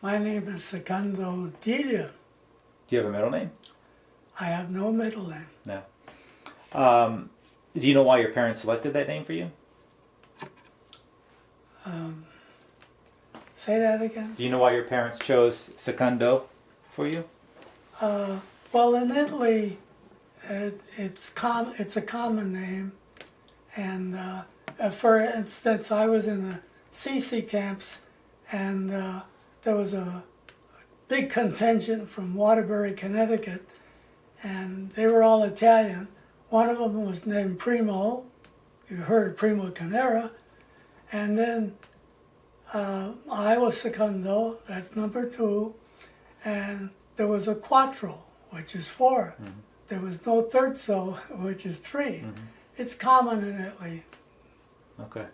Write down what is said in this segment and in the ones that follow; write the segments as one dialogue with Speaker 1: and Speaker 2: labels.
Speaker 1: My name is Secondo D'Elia.
Speaker 2: Do you have a middle name?
Speaker 1: I have no middle name.
Speaker 2: No. Do you know why your parents selected that name for you?
Speaker 1: Say that again?
Speaker 2: Do you know why your parents chose Secondo for you?
Speaker 1: Well, in Italy, it's a common name. And for instance, I was in the CC camps, and there was a big contingent from Waterbury, Connecticut, and they were all Italian. One of them was named Primo. You heard Primo Canera. And then I was Secondo, that's number 2. And there was a Quattro, which is 4. Mm-hmm. There was no Terzo, which is 3. Mm-hmm. It's common in Italy.
Speaker 2: Okay.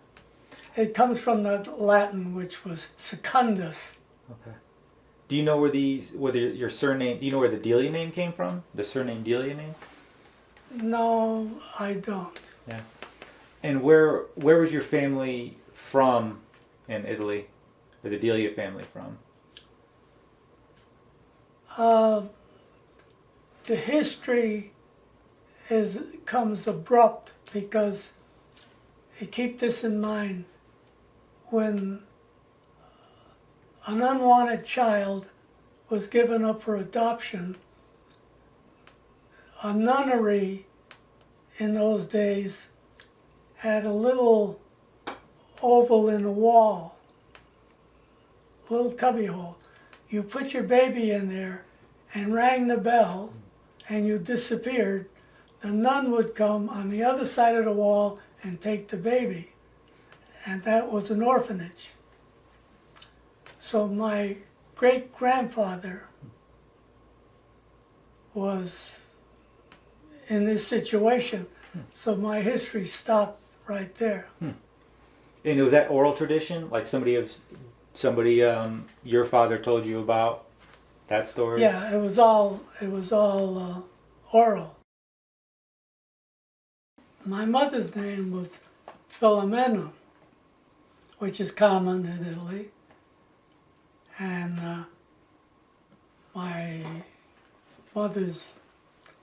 Speaker 1: It comes from the Latin, which was secundus.
Speaker 2: Okay. Do you know whether your surname, do you know where the D'Elia name came from? The surname D'Elia name?
Speaker 1: No, I don't.
Speaker 2: Yeah. And where was your family from in Italy? Or the D'Elia family from?
Speaker 1: The history comes abrupt because, you keep this in mind, when an unwanted child was given up for adoption, a nunnery in those days had a little oval in the wall, a little cubbyhole. You put your baby in there and rang the bell, and you disappeared. The nun would come on the other side of the wall and take the baby. And that was an orphanage. So my great-grandfather was in this situation. So my history stopped right there.
Speaker 2: And was that oral tradition? Like somebody your father told you about that story?
Speaker 1: Yeah, it was all oral. My mother's name was Filomena, which is common in Italy. And my mother's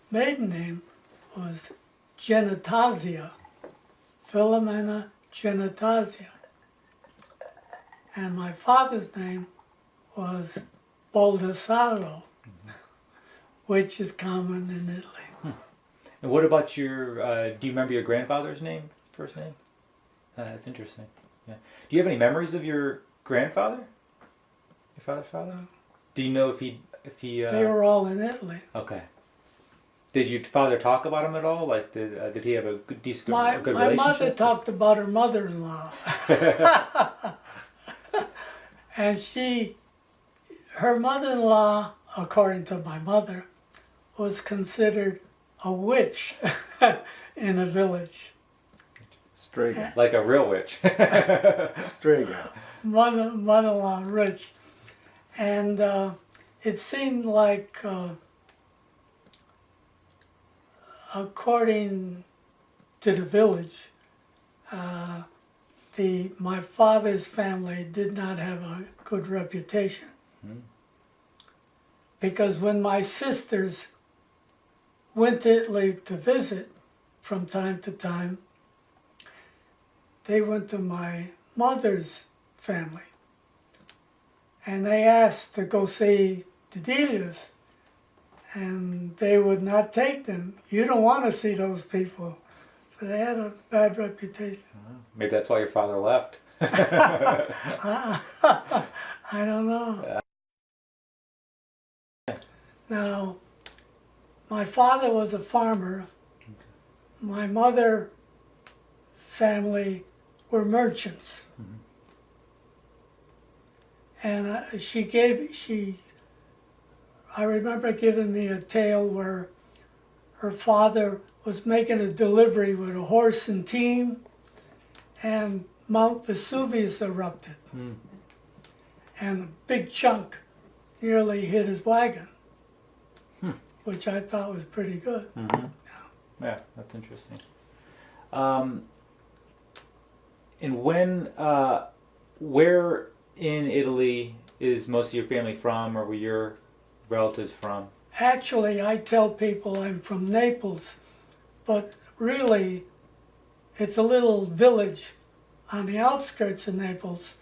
Speaker 1: maiden name was Genitasia, Filomena Genitasia. And my father's name was Baldassaro, which is common in Italy.
Speaker 2: And what about your, do you remember your grandfather's name, first name? That's interesting. Yeah. Do you have any memories of your grandfather? Your father's father? Do you know if he
Speaker 1: They were all in Italy.
Speaker 2: Okay. Did your father talk about him at all? Like, did he have a good relationship?
Speaker 1: My mother talked about her mother-in-law. And her mother-in-law, according to my mother, was considered a witch in a village.
Speaker 3: Strega.
Speaker 2: Like a real witch.
Speaker 3: Strega.
Speaker 1: Mother-in-law rich. And it seemed like, according to the village, my father's family did not have a good reputation. Because when my sisters went to Italy to visit from time to time, they went to my mother's family. And they asked to go see the D'Elias, and they would not take them. You don't want to see those people. So they had a bad reputation.
Speaker 2: Maybe that's why your father left.
Speaker 1: I don't know. Now, my father was a farmer. My mother family were merchants. And I remember giving me a tale where her father was making a delivery with a horse and team, and Mount Vesuvius erupted. And a big chunk nearly hit his wagon, which I thought was pretty good.
Speaker 2: Yeah, that's interesting. And where in Italy is most of your family from, or were your relatives from?
Speaker 1: Actually, I tell people I'm from Naples, but really, it's a little village on the outskirts of Naples,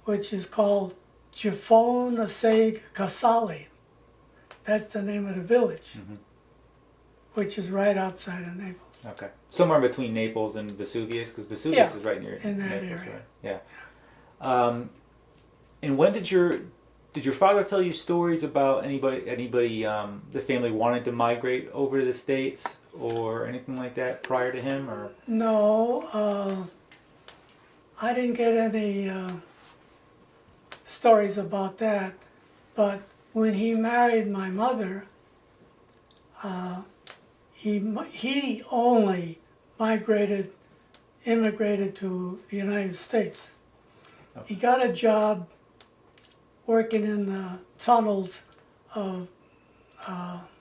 Speaker 1: which is called Gifone Asseg Casale. That's the name of the village, which is right outside of Naples.
Speaker 2: Okay. Somewhere between Naples and Vesuvius, because Vesuvius
Speaker 1: Yeah,
Speaker 2: is right near
Speaker 1: in that
Speaker 2: Naples,
Speaker 1: area.
Speaker 2: right? Yeah. And when did your father tell you stories about anybody the family wanted to migrate over to the States or anything like that prior to him, or?
Speaker 1: No, I didn't get any stories about that, but when he married my mother, he only immigrated to the United States. He got a job working in the tunnels of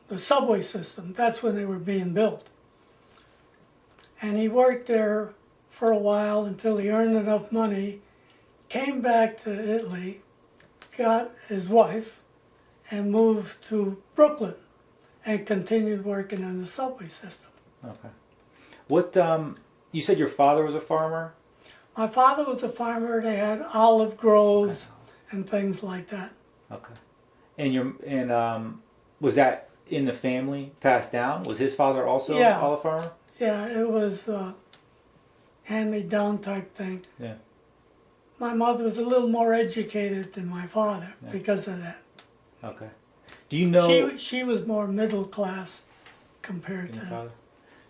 Speaker 1: the subway system. That's when they were being built. And he worked there for a while until he earned enough money, came back to Italy, got his wife, and moved to Brooklyn and continued working in the subway system.
Speaker 2: Okay. What you said your father was a farmer?
Speaker 1: My father was a farmer. They had olive groves and things like that.
Speaker 2: Okay. And was that in the family passed down? Was his father also
Speaker 1: Yeah.
Speaker 2: all a farmer?
Speaker 1: Yeah, it was a hand-me-down type thing.
Speaker 2: Yeah.
Speaker 1: My mother was a little more educated than my father because of that.
Speaker 2: Okay. Do you know
Speaker 1: She was more middle class compared to
Speaker 2: your
Speaker 1: him.
Speaker 2: father?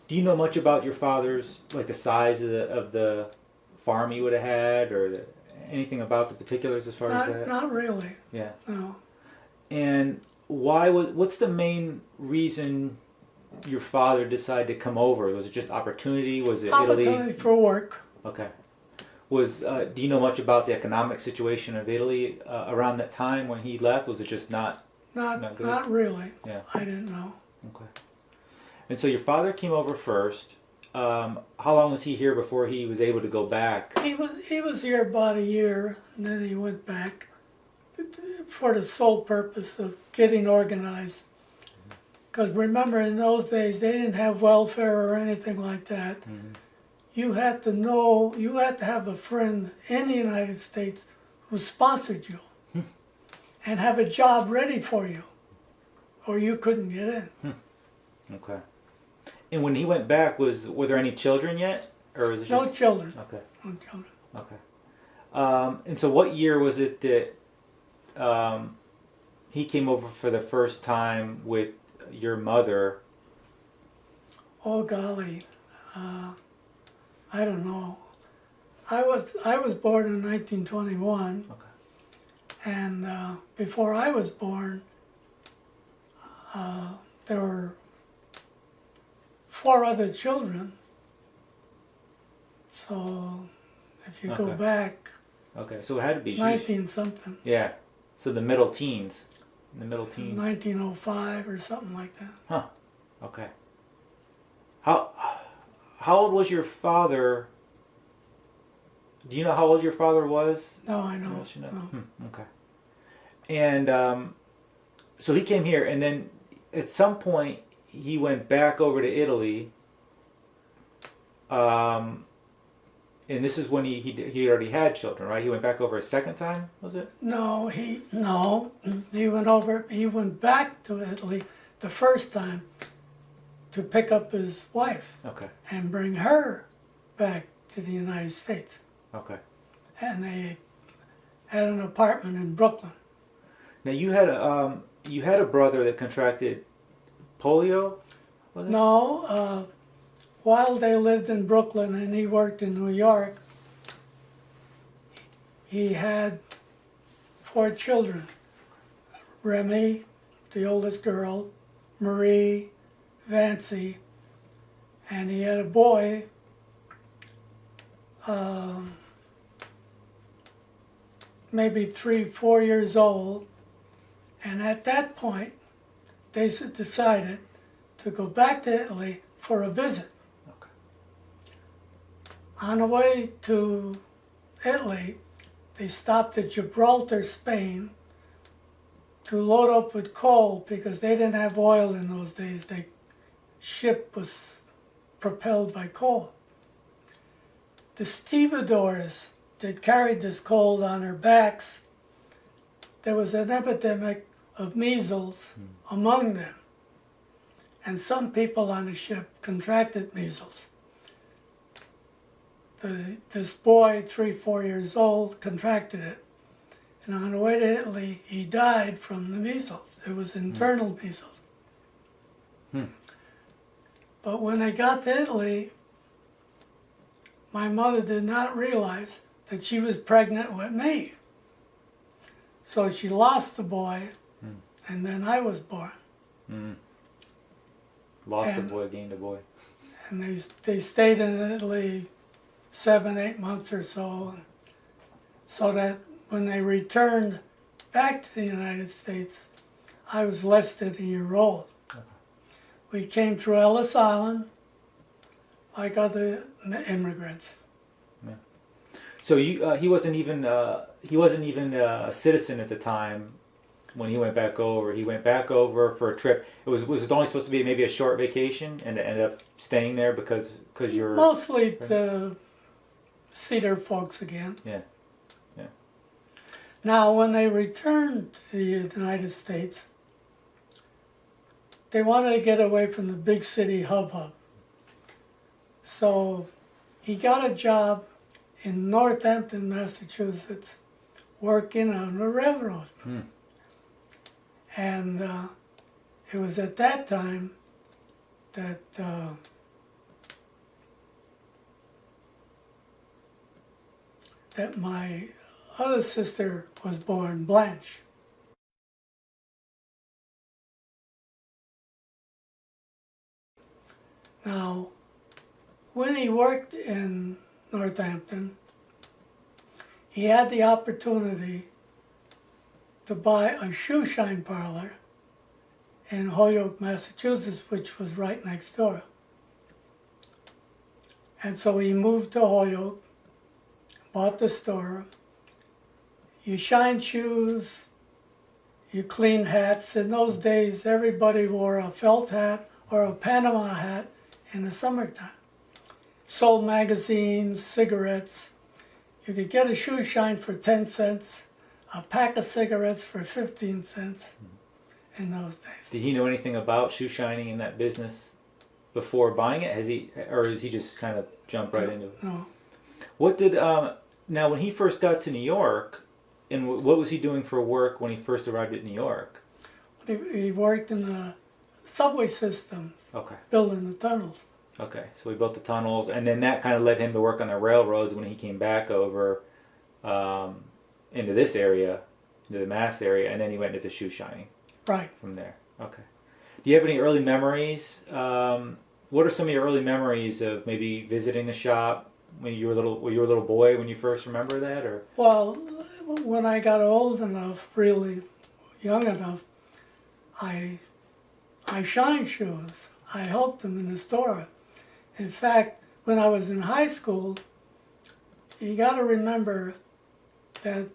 Speaker 2: Do you know much about your father's, like the size of the farm he would have had, or anything about the particulars as far as that?
Speaker 1: Not really,
Speaker 2: Yeah.
Speaker 1: no.
Speaker 2: And what's the main reason your father decided to come over? Was it just opportunity? Was it
Speaker 1: Opportunity
Speaker 2: Italy?
Speaker 1: for work.
Speaker 2: Okay. Do you know much about the economic situation of Italy around that time when he left? Was it just not good?
Speaker 1: Not really.
Speaker 2: Yeah.
Speaker 1: I didn't know.
Speaker 2: Okay. And so your father came over first. How long was he here before he was able to go back?
Speaker 1: He was here about a year, and then he went back for the sole purpose of getting organized. Because remember, in those days, they didn't have welfare or anything like that. You had to have a friend in the United States who sponsored you and have a job ready for you, or you couldn't get in.
Speaker 2: Okay. And when he went back, were there any children yet, or was it
Speaker 1: No
Speaker 2: just
Speaker 1: children.
Speaker 2: Okay?
Speaker 1: No children.
Speaker 2: Okay. And so, what year was it that he came over for the first time with your mother?
Speaker 1: Oh golly, I don't know. I was born in 1921,
Speaker 2: Okay.
Speaker 1: and before I was born, there were 4 other children. So if you go
Speaker 2: Okay.
Speaker 1: back,
Speaker 2: Okay. So it had to be
Speaker 1: 19 something,
Speaker 2: Yeah. So the middle teens. The middle teens.
Speaker 1: 1905 or something like that.
Speaker 2: Huh. Okay. How old was your father? Do you know how old your father was?
Speaker 1: No, I know.
Speaker 2: Yes, you know.
Speaker 1: No.
Speaker 2: Okay. And so he came here, and then at some point he went back over to Italy. And this is when he already had children, right? He went back over a second time, was it?
Speaker 1: No, he went back to Italy the first time to pick up his wife
Speaker 2: Okay.
Speaker 1: and bring her back to the United States.
Speaker 2: Okay.
Speaker 1: And they had an apartment in Brooklyn.
Speaker 2: Now you had a brother that contracted polio, was it?
Speaker 1: No, while they lived in Brooklyn and he worked in New York, he had 4 children. Remy, the oldest girl, Marie, Vancy, and he had a boy, maybe 3, 4 years old, and at that point they decided to go back to Italy for a visit.
Speaker 2: Okay.
Speaker 1: On the way to Italy, they stopped at Gibraltar, Spain, to load up with coal because they didn't have oil in those days. The ship was propelled by coal. The stevedores that carried this coal on their backs, there was an epidemic of measles among them. And some people on the ship contracted measles. This boy, 3-4 years old, contracted it. And on the way to Italy, he died from the measles. It was internal measles. But when they got to Italy, my mother did not realize that she was pregnant with me. So she lost the boy, and then I was born.
Speaker 2: Lost a boy, gained a boy.
Speaker 1: And they stayed in Italy 7-8 months or so, so that when they returned back to the United States, I was less than a year old. We came through Ellis Island like other immigrants.
Speaker 2: Yeah. So he wasn't even a citizen at the time when he went back over. He went back over for a trip. Was it only supposed to be maybe a short vacation, and ended up staying there because you're
Speaker 1: mostly to see their folks again.
Speaker 2: Yeah.
Speaker 1: Now, when they returned to the United States, they wanted to get away from the big city hubbub. So he got a job in Northampton, Massachusetts, working on the railroad. And it was at that time that that my other sister was born, Blanche. Now, when he worked in Northampton, he had the opportunity to buy a shoe shine parlor in Holyoke, Massachusetts, which was right next door. And so he moved to Holyoke, bought the store. You shine shoes, you clean hats. In those days, everybody wore a felt hat or a Panama hat in the summertime. Sold magazines, cigarettes. You could get a shoe shine for 10 cents, a pack of cigarettes for 15 cents in those days.
Speaker 2: Did he know anything about shoe shining in that business before buying it? Has he just kind of jumped right into it?
Speaker 1: No.
Speaker 2: What did now when he first got to New York, and what was he doing for work when he first arrived at New York?
Speaker 1: He worked in the subway system,
Speaker 2: Okay.
Speaker 1: building the tunnels.
Speaker 2: Okay, so he built the tunnels, and then that kind of led him to work on the railroads when he came back over into this area, into the Mass area, and then he went into the shoe shining.
Speaker 1: Right.
Speaker 2: From there. Okay. Do you have any early memories? What are some of your early memories of maybe visiting the shop when you were a little boy when you first remember that, or?
Speaker 1: Well, when I got old enough, really young enough, I shined shoes. I helped them in the store. In fact, when I was in high school, you got to remember that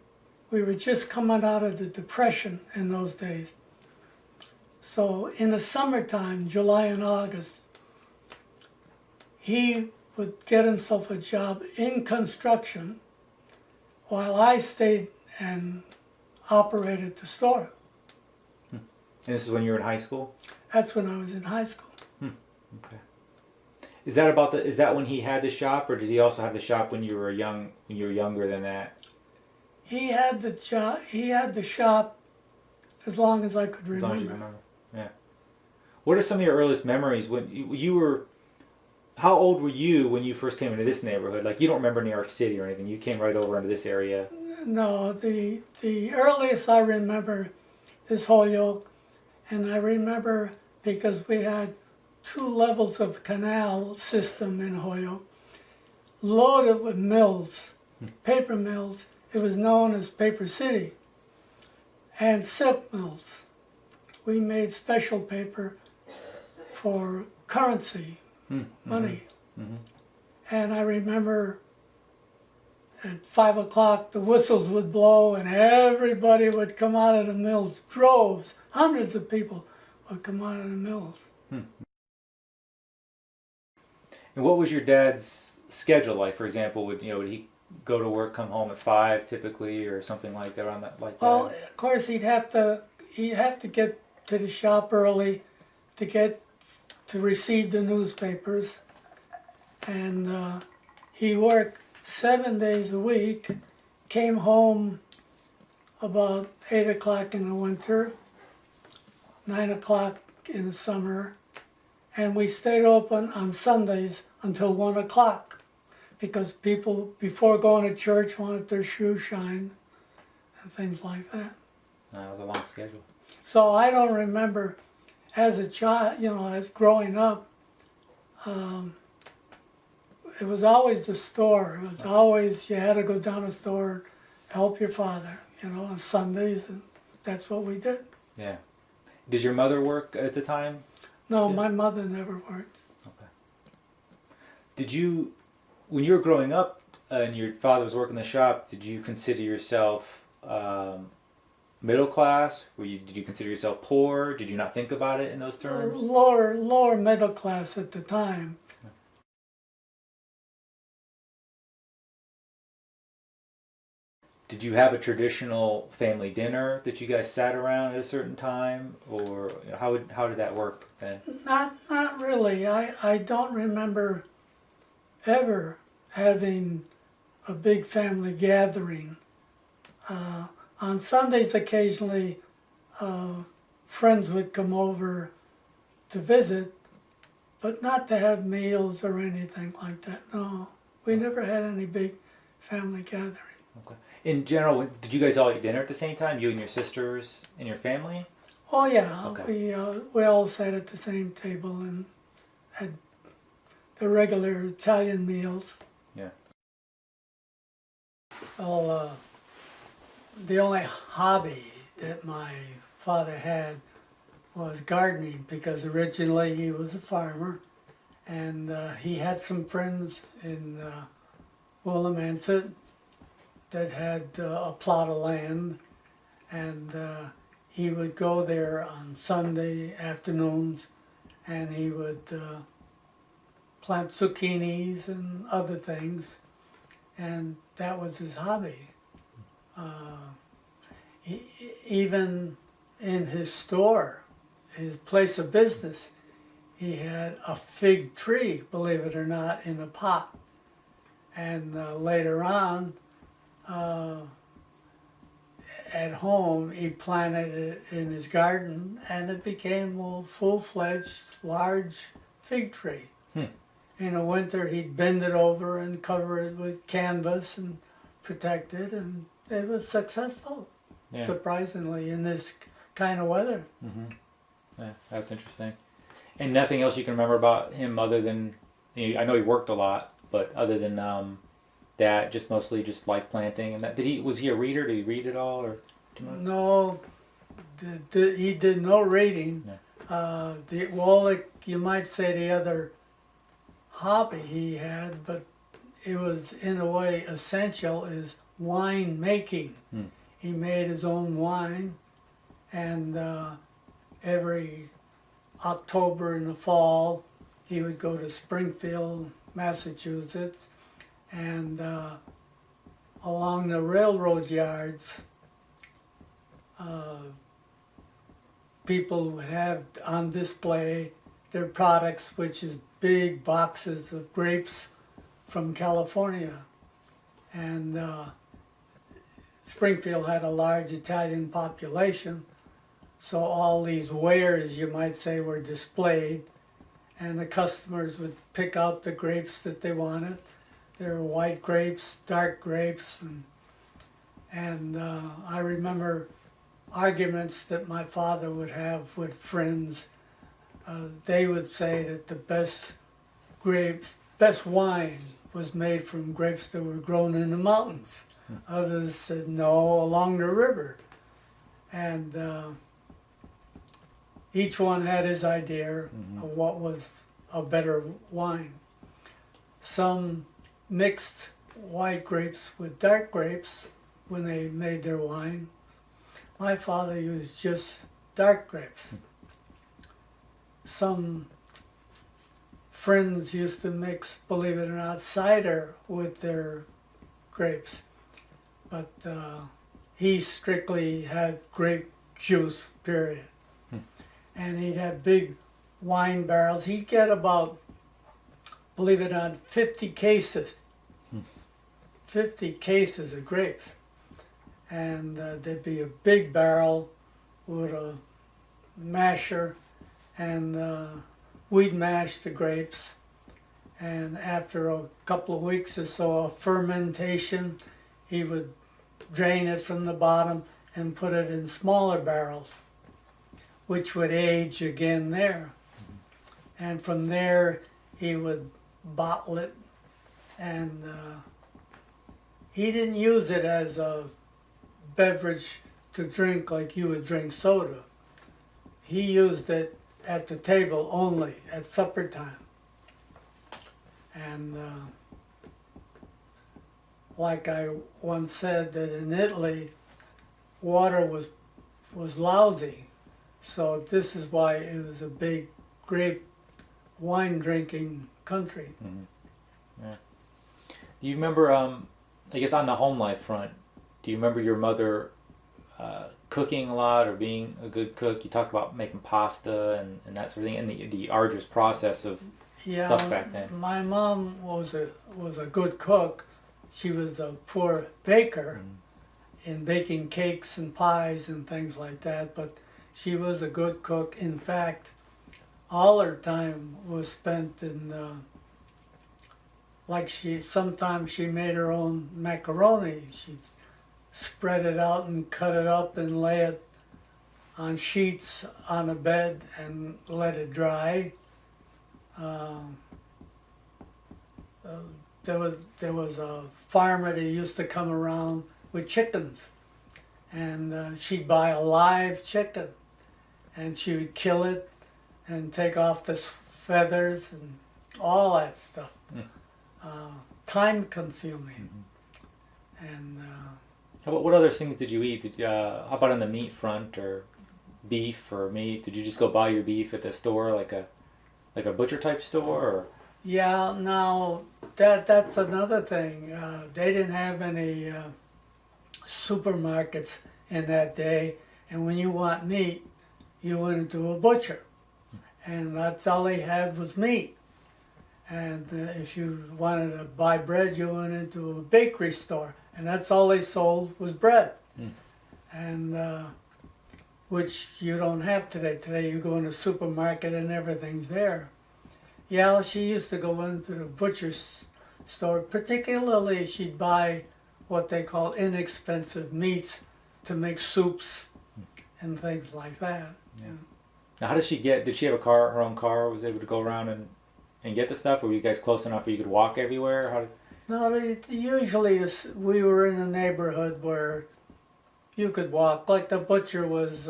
Speaker 1: we were just coming out of the Depression in those days. So in the summertime, July and August, he would get himself a job in construction while I stayed and operated the store.
Speaker 2: And this is when you were in high school?
Speaker 1: That's when I was in high school.
Speaker 2: Okay. Is that when he had the shop, or did he also have the shop when you were younger than that?
Speaker 1: He had the job. He had the shop as long as I could remember.
Speaker 2: As long as you remember. Yeah. What are some of your earliest memories when you were? How old were you when you first came into this neighborhood? Like, you don't remember New York City or anything. You came right over into this area.
Speaker 1: No, the earliest I remember is Holyoke, and I remember because we had 2 levels of canal system in Holyoke, loaded with mills, paper mills. It was known as Paper City, and silk mills. We made special paper for currency, money. And I remember at 5 o'clock the whistles would blow and everybody would come out of the mills. Droves, hundreds of people would come out of the mills.
Speaker 2: And what was your dad's schedule like? For example, would he go to work, come home at 5 typically, or something like that? Around that, like
Speaker 1: Well,
Speaker 2: that?
Speaker 1: of course he'd have to get to the shop early to receive the newspapers, and he worked 7 days a week. Came home about 8 o'clock in the winter, 9 o'clock in the summer, and we stayed open on Sundays until 1 o'clock because people before going to church wanted their shoes shined and things like that.
Speaker 2: That was a long schedule.
Speaker 1: So I don't remember as a child, as growing up, it was always the store. It was always, you had to go down the store and help your father, on Sundays, and that's what we did.
Speaker 2: Yeah. Did your mother work at the time?
Speaker 1: No,
Speaker 2: Yeah.
Speaker 1: my mother never worked.
Speaker 2: Okay. Did you, when you were growing up and your father was working the shop, did you consider yourself middle class? Did you consider yourself poor? Did you not think about it in those terms?
Speaker 1: Lower middle class at the time.
Speaker 2: Did you have a traditional family dinner that you guys sat around at a certain time, or how did that work then?
Speaker 1: Not really. I don't remember ever having a big family gathering. On Sundays, occasionally, friends would come over to visit, but not to have meals or anything like that. No, we never had any big family gathering.
Speaker 2: Okay. In general, did you guys all eat dinner at the same time? You and your sisters and your family?
Speaker 1: Oh yeah,
Speaker 2: Okay.
Speaker 1: we all sat at the same table and had the regular Italian meals.
Speaker 2: Yeah.
Speaker 1: Well, the only hobby that my father had was gardening because originally he was a farmer, and he had some friends in Willimantic that had a plot of land, and he would go there on Sunday afternoons and he would plant zucchinis and other things, and that was his hobby. Even in his store, his place of business, he had a fig tree, believe it or not, in a pot. And later on, at home, he planted it in his garden, and it became a full-fledged, large fig tree. In the winter, he'd bend it over and cover it with canvas and protect it, and it was successful,
Speaker 2: Yeah.
Speaker 1: surprisingly, in this kind of weather.
Speaker 2: Mm-hmm. Yeah, that's interesting. And nothing else you can remember about him other than, I know he worked a lot, but other than that, just mostly just like planting and that. Was he a reader? Did he read at all, or too much?
Speaker 1: No, he did no reading.
Speaker 2: Yeah.
Speaker 1: You might say the other hobby he had, but it was in a way essential, is wine making. He made his own wine, and every October in the fall he would go to Springfield, Massachusetts, and along the railroad yards people would have on display their products, which is big boxes of grapes from California. And Springfield had a large Italian population, so all these wares, you might say, were displayed, and the customers would pick out the grapes that they wanted. There were white grapes, dark grapes, and I remember arguments that my father would have with friends. They would say that the best wine was made from grapes that were grown in the mountains. Others said no, along the river. And each one had his idea of what was a better wine. Some mixed white grapes with dark grapes when they made their wine. My father used just dark grapes. Some friends used to mix, believe it or not, cider with their grapes, but he strictly had grape juice, period. And he'd have big wine barrels. He'd get about, believe it or not, 50 cases. 50 cases of grapes. And there'd be a big barrel with a masher, and we'd mash the grapes. And after a couple of weeks or so of fermentation, he would drain it from the bottom and put it in smaller barrels, which would age again there. And from there, he would bottle it, and he didn't use it as a beverage to drink like you would drink soda. He used it at the table only, at supper time. And like I once said, that in Italy, water was lousy. So this is why it was a big grape wine drinking country.
Speaker 2: Yeah. Do you remember, I guess on the home life front, do you remember your mother cooking a lot or being a good cook? You talked about making pasta and that sort of thing, and the arduous process of stuff back then.
Speaker 1: My mom was a good cook. She was a poor baker in baking cakes and pies and things like that, but she was a good cook. In fact, all her time was spent in sometimes she made her own macaroni. She'd spread it out and cut it up and lay it on sheets on a bed and let it dry. There was a farmer that used to come around with chickens, and she'd buy a live chicken, and she would kill it and take off the feathers and all that stuff. Time consuming. And
Speaker 2: what other things did you eat? How about on the meat front, or beef or meat? Did you just go buy your beef at the store, like a butcher type store? Or?
Speaker 1: Yeah, now that's another thing. They didn't have any supermarkets in that day, and when you want meat, you went into a butcher, and that's all they had was meat. And if you wanted to buy bread, you went into a bakery store, and that's all they sold was bread. And which you don't have today. Today you go in a supermarket and everything's there. Yeah, she used to go into the butcher's store. Particularly, she'd buy what they call inexpensive meats to make soups and things like that.
Speaker 2: Yeah. Now, how did she did she have her own car, was able to go around and get the stuff? Or were you guys close enough where you could walk everywhere?
Speaker 1: No, usually we were in a neighborhood where you could walk. Like the butcher was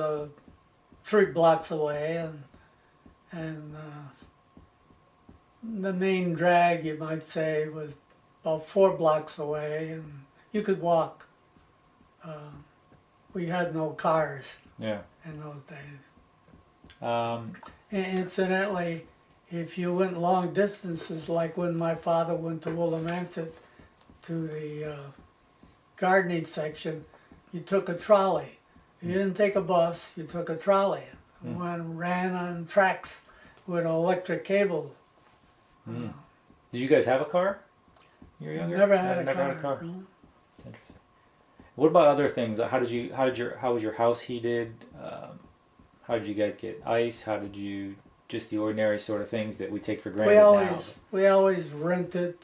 Speaker 1: 3 blocks away, and the main drag, you might say, was about 4 blocks away, and you could walk. We had no cars in those days. Incidentally, if you went long distances, like when my father went to Willimantic to the gardening section, you took a trolley. You didn't take a bus, you took a trolley. Ran on tracks with electric cable.
Speaker 2: Did you guys have a car when you were younger?
Speaker 1: Never had a car. No.
Speaker 2: That's interesting. What about other things? How was your house heated? How did you guys get ice? How did you, just the ordinary sort of things that we take for granted now?
Speaker 1: We always rented,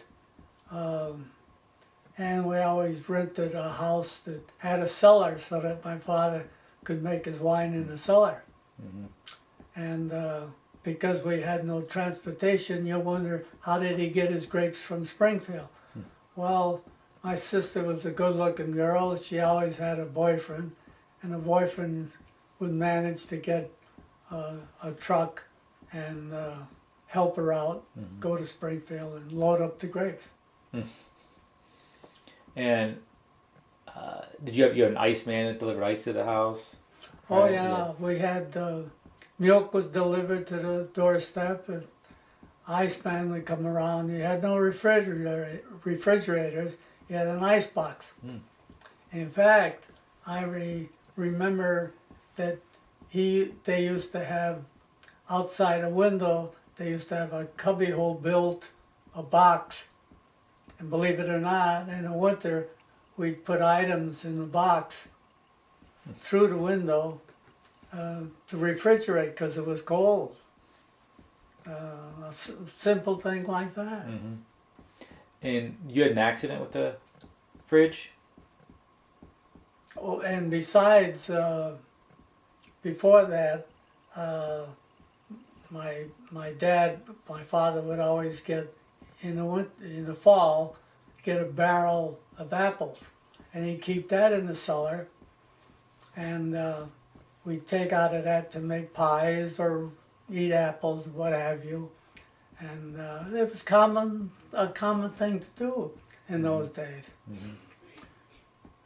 Speaker 1: and we always rented a house that had a cellar so that my father could make his wine in the cellar. And because we had no transportation, you wonder, how did he get his grapes from Springfield? Well, my sister was a good-looking girl. She always had a boyfriend, and the boyfriend would manage to get a truck and help her out, go to Springfield and load up the grapes.
Speaker 2: And did you have an ice man that delivered ice to the house?
Speaker 1: Oh
Speaker 2: Right,
Speaker 1: yeah, we had milk was delivered to the doorstep, and iceman would come around. You had no refrigerators. You had an ice box.
Speaker 2: Hmm.
Speaker 1: In fact, I remember that they used to have outside a window. They used to have a cubbyhole built, a box, and believe it or not, in the winter we'd put items in the box through the window to refrigerate because it was cold. A simple thing like that.
Speaker 2: Mm-hmm. And you had an accident with the fridge?
Speaker 1: Oh, and besides, before that, my father would always get in the fall, get a barrel of apples, and he'd keep that in the cellar, and we'd take out of that to make pies or eat apples, what have you, and it was a common thing to do in those days.
Speaker 2: Mm-hmm.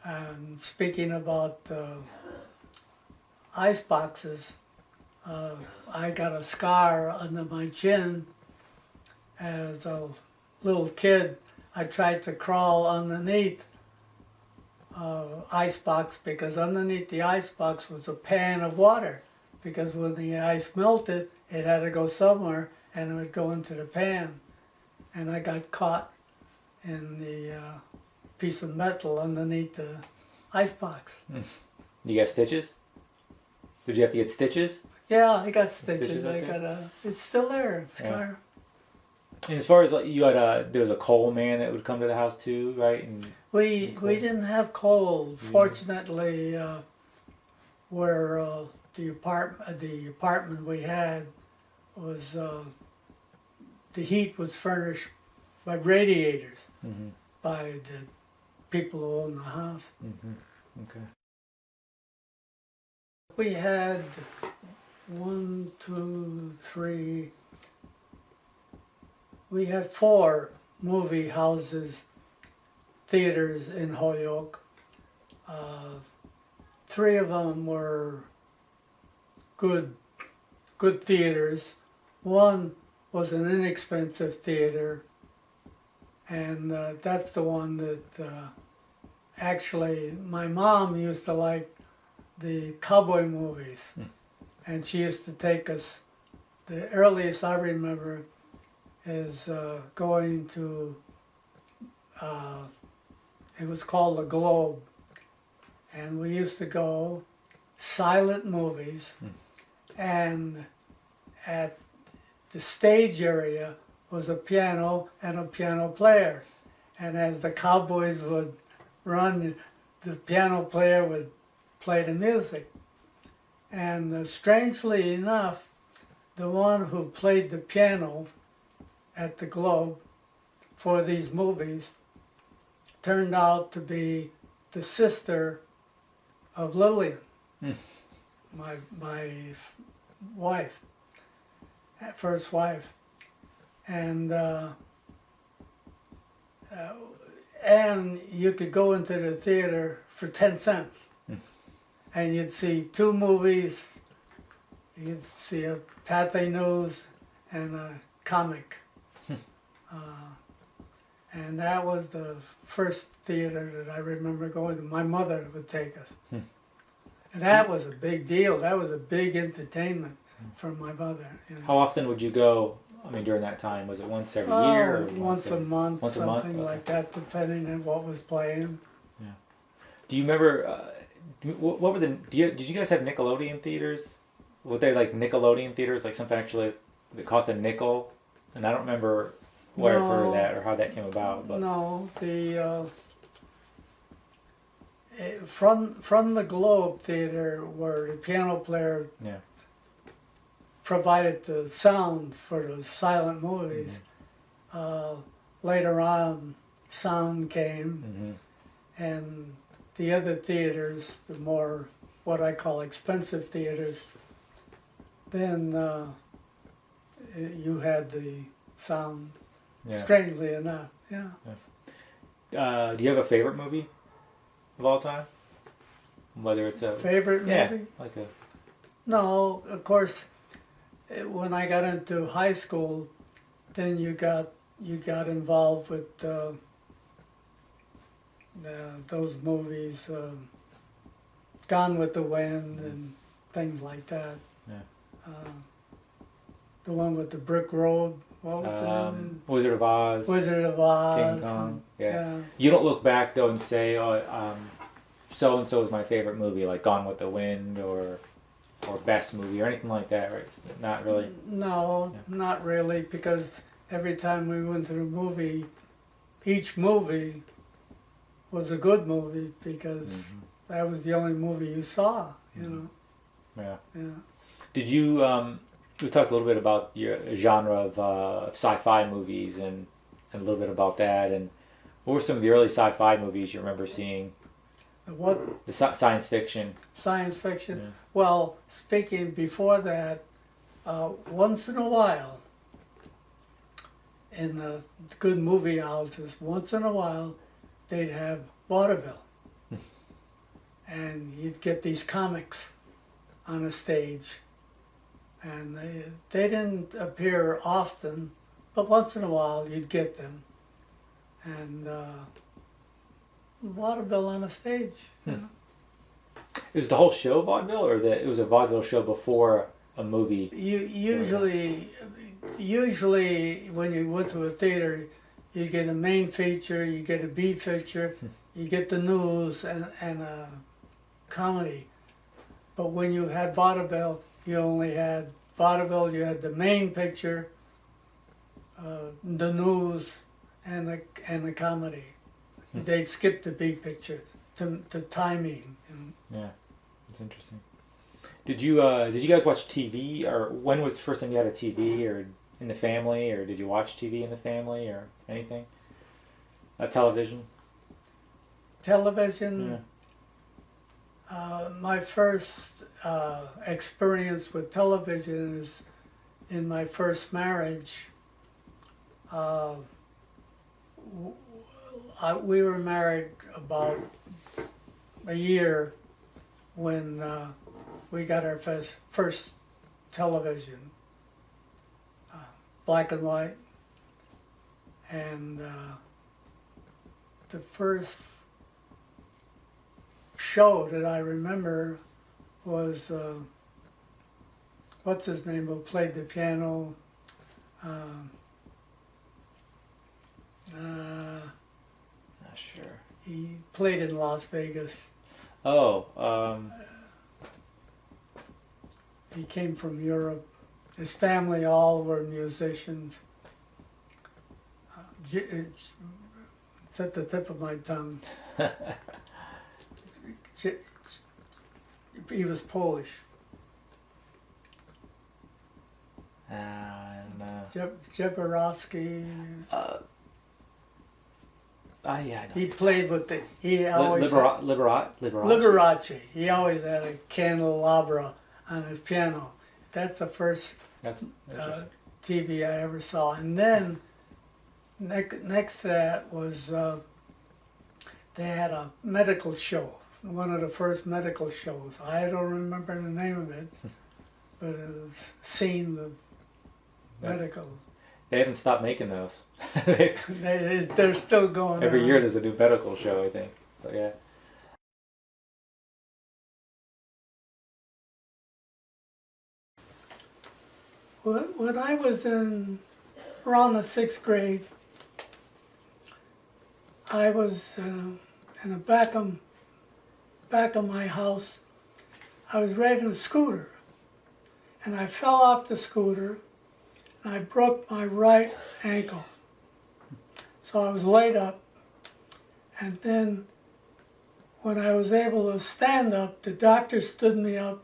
Speaker 1: And speaking about ice boxes, I got a scar under my chin as a little kid. I tried to crawl underneath ice box because underneath the ice box was a pan of water, because when the ice melted it had to go somewhere and it would go into the pan, and I got caught in the piece of metal underneath the ice box.
Speaker 2: You got stitches? Did you have to get stitches?
Speaker 1: Yeah, I got stitches.
Speaker 2: Stitches out
Speaker 1: I
Speaker 2: there?
Speaker 1: got it's still there, scar.
Speaker 2: And as far as like you had there was a coal man that would come to the house too, right? And
Speaker 1: We
Speaker 2: coal.
Speaker 1: didn't have coal, fortunately. Where the apartment we had was the heat was furnished by radiators
Speaker 2: Mm-hmm.
Speaker 1: by the people who owned the house.
Speaker 2: Mm-hmm. Okay.
Speaker 1: We had 1, 2, 3. We had 4 movie houses, theaters in Holyoke. 3 of them were good theaters. One was an inexpensive theater, and that's the one that actually my mom used to like the cowboy movies, and she used to take us. The earliest I remember is going to, it was called the Globe, and we used to go silent movies, and at the stage area was a piano and a piano player, and as the cowboys would run, the piano player would play the music. And strangely enough, the one who played the piano at the Globe for these movies turned out to be the sister of Lillian, my wife, first wife, and you could go into the theater for 10 cents, and you'd see 2 movies. You'd see a Pathé News and a comic. And that was the first theater that I remember going to. My mother would take us. And that was a big deal. That was a big entertainment for my mother. You know.
Speaker 2: How often would you go? I mean, during that time, was it once every year? Or
Speaker 1: once a month,
Speaker 2: once a month?
Speaker 1: something like that, depending on what was playing.
Speaker 2: Yeah. Do you remember? What were the? Did you guys have Nickelodeon theaters? Were they like Nickelodeon theaters, like something actually that cost a nickel? And I don't remember where I've heard of that or how that came about. But.
Speaker 1: No, from the Globe Theater, where the piano player provided the sound for the silent movies. Later on, sound came, and the other theaters, the more what I call expensive theaters, then you had the sound. Strangely enough, yeah.
Speaker 2: Do you have a favorite movie of all time? Whether it's a
Speaker 1: Favorite
Speaker 2: yeah,
Speaker 1: movie?
Speaker 2: like a
Speaker 1: No, of course. When I got into high school, then you got involved with those movies, Gone with the Wind and things like that.
Speaker 2: yeah.
Speaker 1: The one with the brick road. What was the name?
Speaker 2: Wizard of Oz,
Speaker 1: Wizard of Oz.
Speaker 2: King Kong.
Speaker 1: and-
Speaker 2: Yeah. You don't look back though and say, "Oh, so and so is my favorite movie," like Gone with the Wind or best movie or anything like that, right? It's not really.
Speaker 1: No, not really, because every time we went to the movie, each movie was a good movie because that was the only movie you saw, you know.
Speaker 2: Yeah.
Speaker 1: Yeah.
Speaker 2: Did you? We talked a little bit about your genre of sci-fi movies and a little bit about that. And what were some of the early sci-fi movies you remember seeing?
Speaker 1: What
Speaker 2: The science fiction.
Speaker 1: science fiction?
Speaker 2: Yeah.
Speaker 1: Well, speaking before that, once in a while, in the good movie houses, once in a while, they'd have vaudeville. And you'd get these comics on a stage. And they didn't appear often, but once in a while you'd get them. And vaudeville on a stage. You know?
Speaker 2: Is the whole show vaudeville, or it was a vaudeville show before a movie?
Speaker 1: Usually when you went to a theater, you get a main feature, you get a B feature, you get the news and a comedy. But when you had vaudeville, you only had vaudeville, you had the main picture, the news, and the comedy. They'd skip the B picture to timing. And
Speaker 2: Yeah, that's interesting. Did you guys watch TV, or when was the first time you had a TV or in the family, or did you watch TV in the family or anything? Television.
Speaker 1: television.
Speaker 2: Yeah.
Speaker 1: My first experience with television is in my first marriage. We were married about a year when we got our first television, black and white, and the first show that I remember was what's his name who played the piano.
Speaker 2: Not sure.
Speaker 1: He played in Las Vegas.
Speaker 2: Oh,
Speaker 1: He came from Europe. His family all were musicians. It's at the tip of my tongue. He was Polish.
Speaker 2: I don't know.
Speaker 1: Jaborowski.
Speaker 2: Yeah, I know.
Speaker 1: He played with the. He always
Speaker 2: Liberace.
Speaker 1: He always had a candelabra on his piano. That's the first
Speaker 2: That's
Speaker 1: TV I ever saw. And then next to that was they had a medical show. One of the first medical shows. I don't remember the name of it, but it was Scenes of Medical.
Speaker 2: They haven't stopped making those.
Speaker 1: They're still going
Speaker 2: Every
Speaker 1: on.
Speaker 2: year there's a new medical show, I think. But yeah.
Speaker 1: When I was in around the 6th grade, I was in the back of my house. I was riding a scooter, and I fell off the scooter, and I broke my right ankle. So I was laid up, and then when I was able to stand up, the doctor stood me up,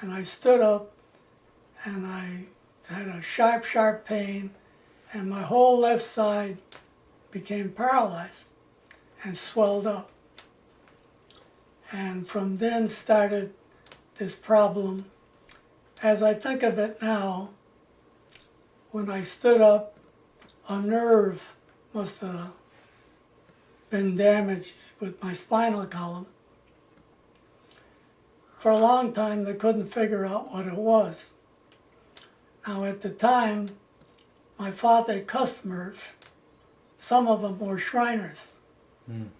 Speaker 1: and I stood up, and I had a sharp pain, and my whole left side became paralyzed and swelled up. And from then started this problem. As I think of it now, when I stood up, a nerve must have been damaged with my spinal column. For a long time, they couldn't figure out what it was. Now, at the time, my father had customers. Some of them were Shriners.
Speaker 2: Mm.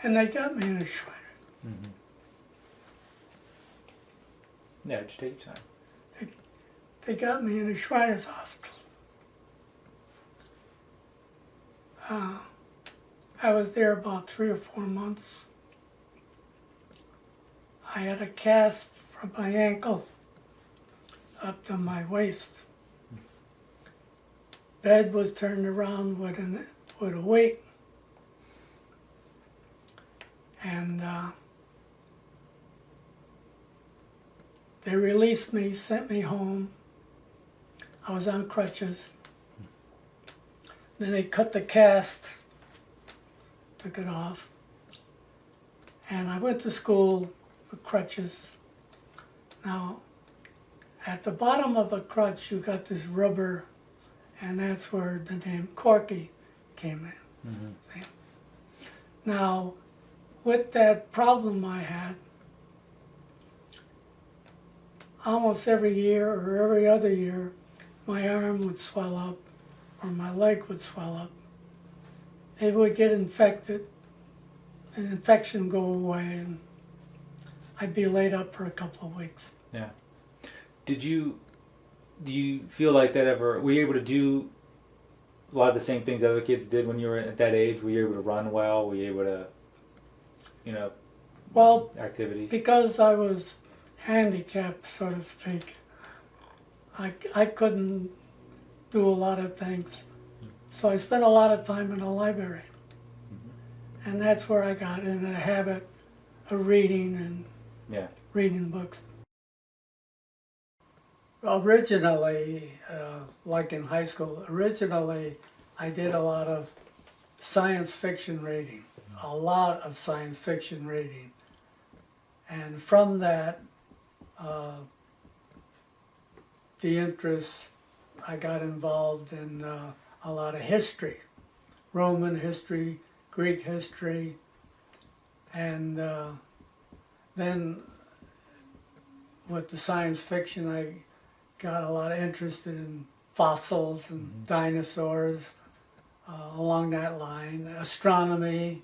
Speaker 1: And they got me in a Shriner.
Speaker 2: Mm-hmm. Yeah, just take your time.
Speaker 1: They got me in a Shriners hospital. I was there about 3 or 4 months. I had a cast from my ankle up to my waist. Bed was turned around with a weight. And they released me, sent me home. I was on crutches. Then they cut the cast, took it off. And I went to school with crutches. Now, at the bottom of a crutch, you got this rubber, and that's where the name Corky came in.
Speaker 2: Mm-hmm.
Speaker 1: See? Now, with that problem I had, almost every year or every other year, my arm would swell up or my leg would swell up. It would get infected, an infection would go away, and I'd be laid up for a couple of weeks.
Speaker 2: Yeah. Do you feel like that ever, were you able to do a lot of the same things other kids did when you were at that age? Were you able to run well? Were you able to,
Speaker 1: Well,
Speaker 2: activities?
Speaker 1: because I was handicapped, so to speak, I couldn't do a lot of things. So I spent a lot of time in the library. Mm-hmm. And that's where I got in a habit of reading and reading books. Originally, like in high school, I did a lot of science fiction reading, a lot of science fiction reading. And from that, the interest, I got involved in a lot of history, Roman history, Greek history, and then with the science fiction, I got a lot of interested in fossils and dinosaurs, along that line, astronomy.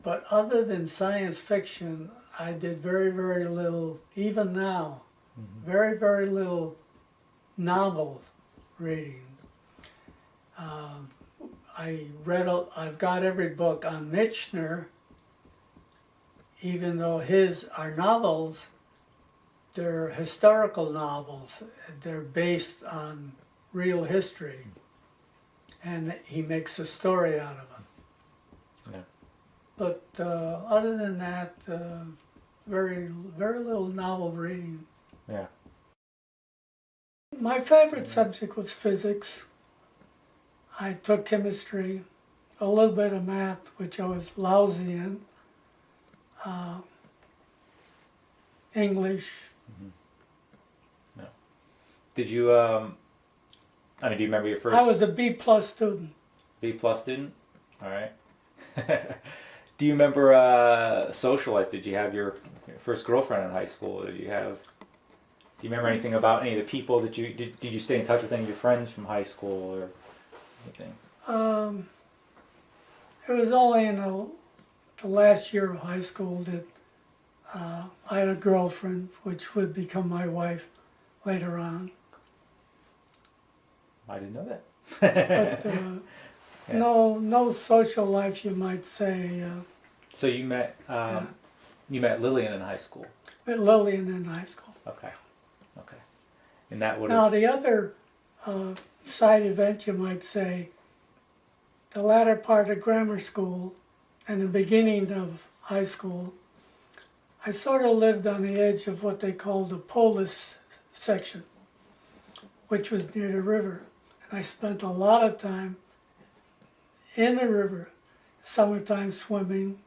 Speaker 1: But other than science fiction, I did very, very little, even now, very, very little novel reading. I've got every book on Michener, even though his are novels, they're historical novels. They're based on real history. And he makes a story out of them.
Speaker 2: Yeah.
Speaker 1: But other than that, very, very little novel reading.
Speaker 2: Yeah.
Speaker 1: My favorite subject was physics. I took chemistry, a little bit of math, which I was lousy in, English.
Speaker 2: Mm-hmm. No. Did you, do you remember your first?
Speaker 1: I was a B+ student.
Speaker 2: B+ student? All right. Do you remember social life? Did you have your first girlfriend in high school? Do you remember anything about any of the people that did you stay in touch with any of your friends from high school or anything?
Speaker 1: It was only in the last year of high school that I had a girlfriend, which would become my wife later on.
Speaker 2: I didn't know that.
Speaker 1: But
Speaker 2: Yeah.
Speaker 1: no social life, you might say.
Speaker 2: So you met Lillian in high school.
Speaker 1: Met Lillian in high school.
Speaker 2: Okay. And that would
Speaker 1: Now the other side event, you might say, the latter part of grammar school and the beginning of high school, I sort of lived on the edge of what they called the polis section, which was near the river. I spent a lot of time in the river, summertime swimming.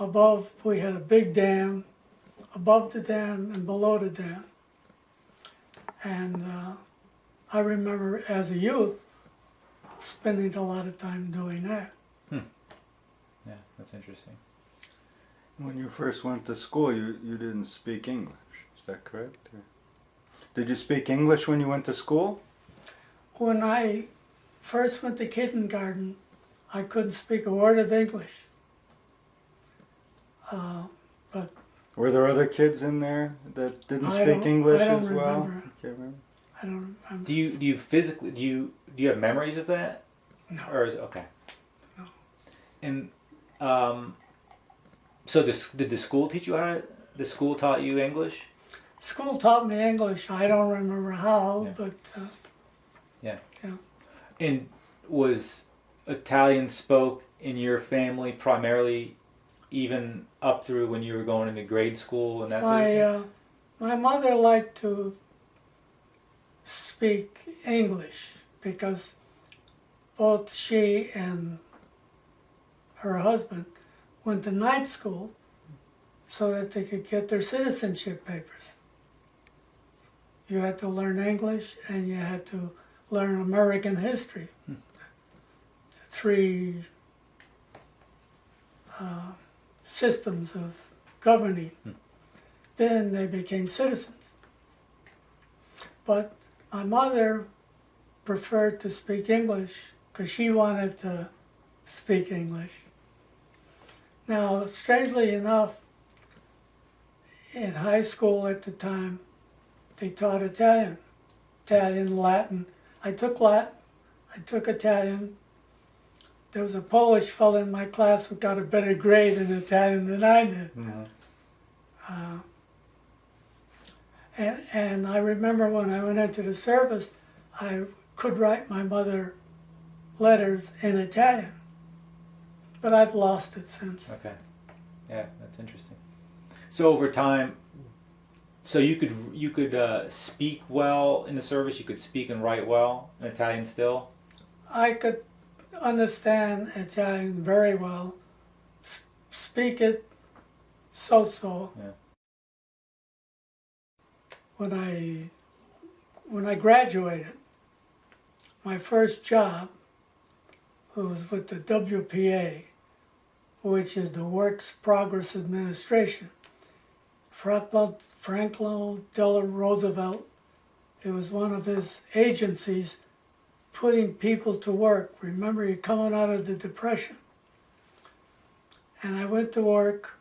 Speaker 1: Above, we had a big dam, above the dam and below the dam. And I remember as a youth spending a lot of time doing that.
Speaker 2: Yeah, that's interesting.
Speaker 3: When you first went to school, you didn't speak English. Is that correct? Or did you speak English when you went to school?
Speaker 1: When I first went to kindergarten, I couldn't speak a word of English. But
Speaker 3: Were there other kids in there that didn't
Speaker 1: I
Speaker 3: speak
Speaker 1: don't-
Speaker 3: English
Speaker 1: I don't
Speaker 3: as well?
Speaker 1: remember.
Speaker 3: You can't remember?
Speaker 1: I don't remember.
Speaker 2: Do you physically do you have memories of that?
Speaker 1: No.
Speaker 2: Or is okay?
Speaker 1: No.
Speaker 2: And so did the school teach you how to? The school taught you English?
Speaker 1: School taught me English. I don't remember how,
Speaker 2: Yeah.
Speaker 1: but
Speaker 2: Yeah.
Speaker 1: yeah.
Speaker 2: And was Italian spoke in your family primarily, even up through when you were going into grade school and that sort of thing?
Speaker 1: My mother liked to speak English because both she and her husband went to night school so that they could get their citizenship papers. You had to learn English and you had to learn American history. The three systems of governing. Then they became citizens. But my mother preferred to speak English because she wanted to speak English. Now, strangely enough, in high school at the time, they taught Italian, Latin. I took Latin, I took Italian. There was a Polish fellow in my class who got a better grade in Italian than I did. And I remember when I went into the service, I could write my mother letters in Italian. But I've lost it since.
Speaker 2: Okay. Yeah, that's interesting. So over time, so you could speak well in the service. You could speak and write well in Italian still.
Speaker 1: I could understand Italian very well, speak it so-so.
Speaker 2: Yeah.
Speaker 1: When I graduated, my first job was with the WPA, which is the Works Progress Administration. Franklin Delano Roosevelt, it was one of his agencies putting people to work. Remember, you're coming out of the Depression. And I went to work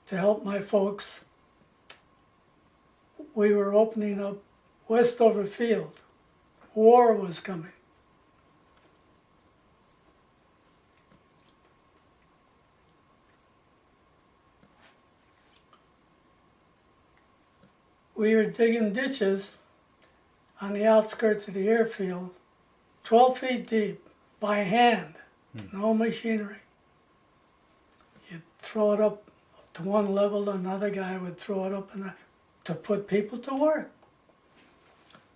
Speaker 1: to help my folks. We were opening up Westover Field. War was coming. We were digging ditches on the outskirts of the airfield, 12 feet deep, by hand, no machinery. You'd throw it up to one level, another guy would throw it up to put people to work.